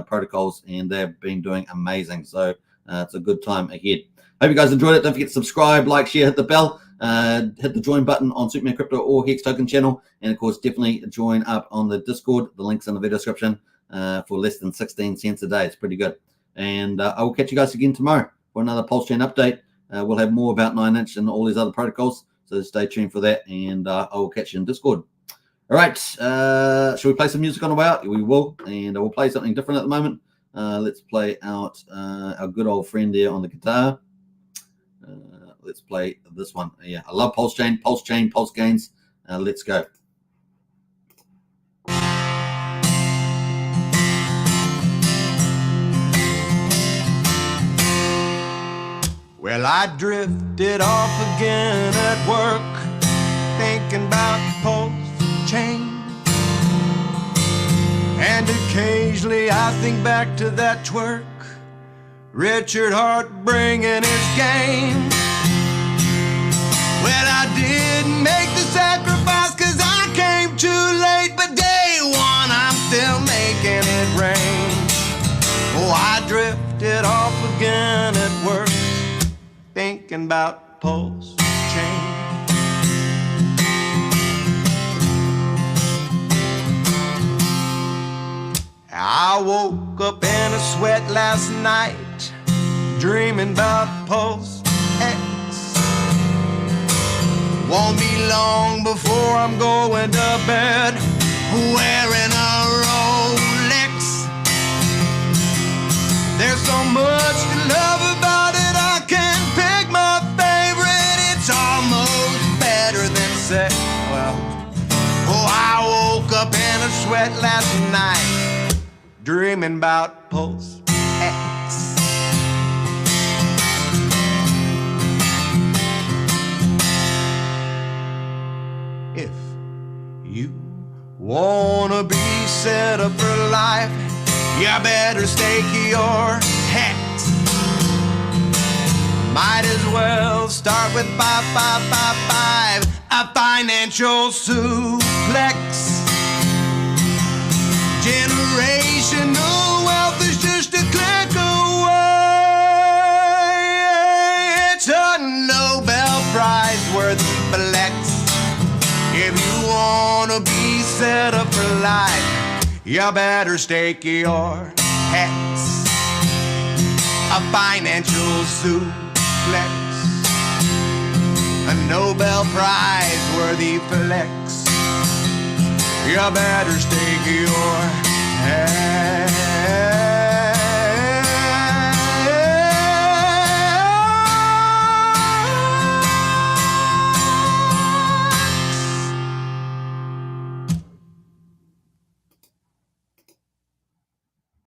A: protocols, and they've been doing amazing. So it's a good time ahead. Hope you guys enjoyed it. Don't forget to subscribe, like, share, hit the bell, hit the join button on Superman Crypto or Hex Token channel, and of course definitely join up on the Discord. The link's in the video description for less than 16 cents a day. It's pretty good. And I will catch you guys again tomorrow for another Pulsechain update. We'll have more about 9inch and all these other protocols, so stay tuned for that, and I will catch you in Discord. All right, should we play some music on the way out? We will, and I will play something different at the moment. Let's play out our good old friend there on the guitar. Let's play this one. Yeah, I love Pulsechain, Pulse Gains. Let's go.
B: Well, I drifted off again at work, thinking about Pulsechain. And occasionally I think back to that twerk, Richard Hart bringing his game. Well, I didn't make the sacrifice 'cause I came too late, but day one I'm still making it rain. Oh, I drifted off again at work, thinking about Pulsechain. I woke up in a sweat last night, dreaming about Pulse X. Won't be long before I'm going to bed wearing a Rolex. There's so much to love about it, I can't pick my favorite. It's almost better than sex. Well, oh, I woke up in a sweat last night, dreaming about Pulse X. If you wanna be set up for life, you better stake your Hex. Might as well start with 5555, a financial suplex. Generational wealth is just a click away. It's a Nobel Prize worthy flex. If you wanna be set up for life, you better stake your Hex. A financial suplex, a Nobel Prize worthy flex. You better stake your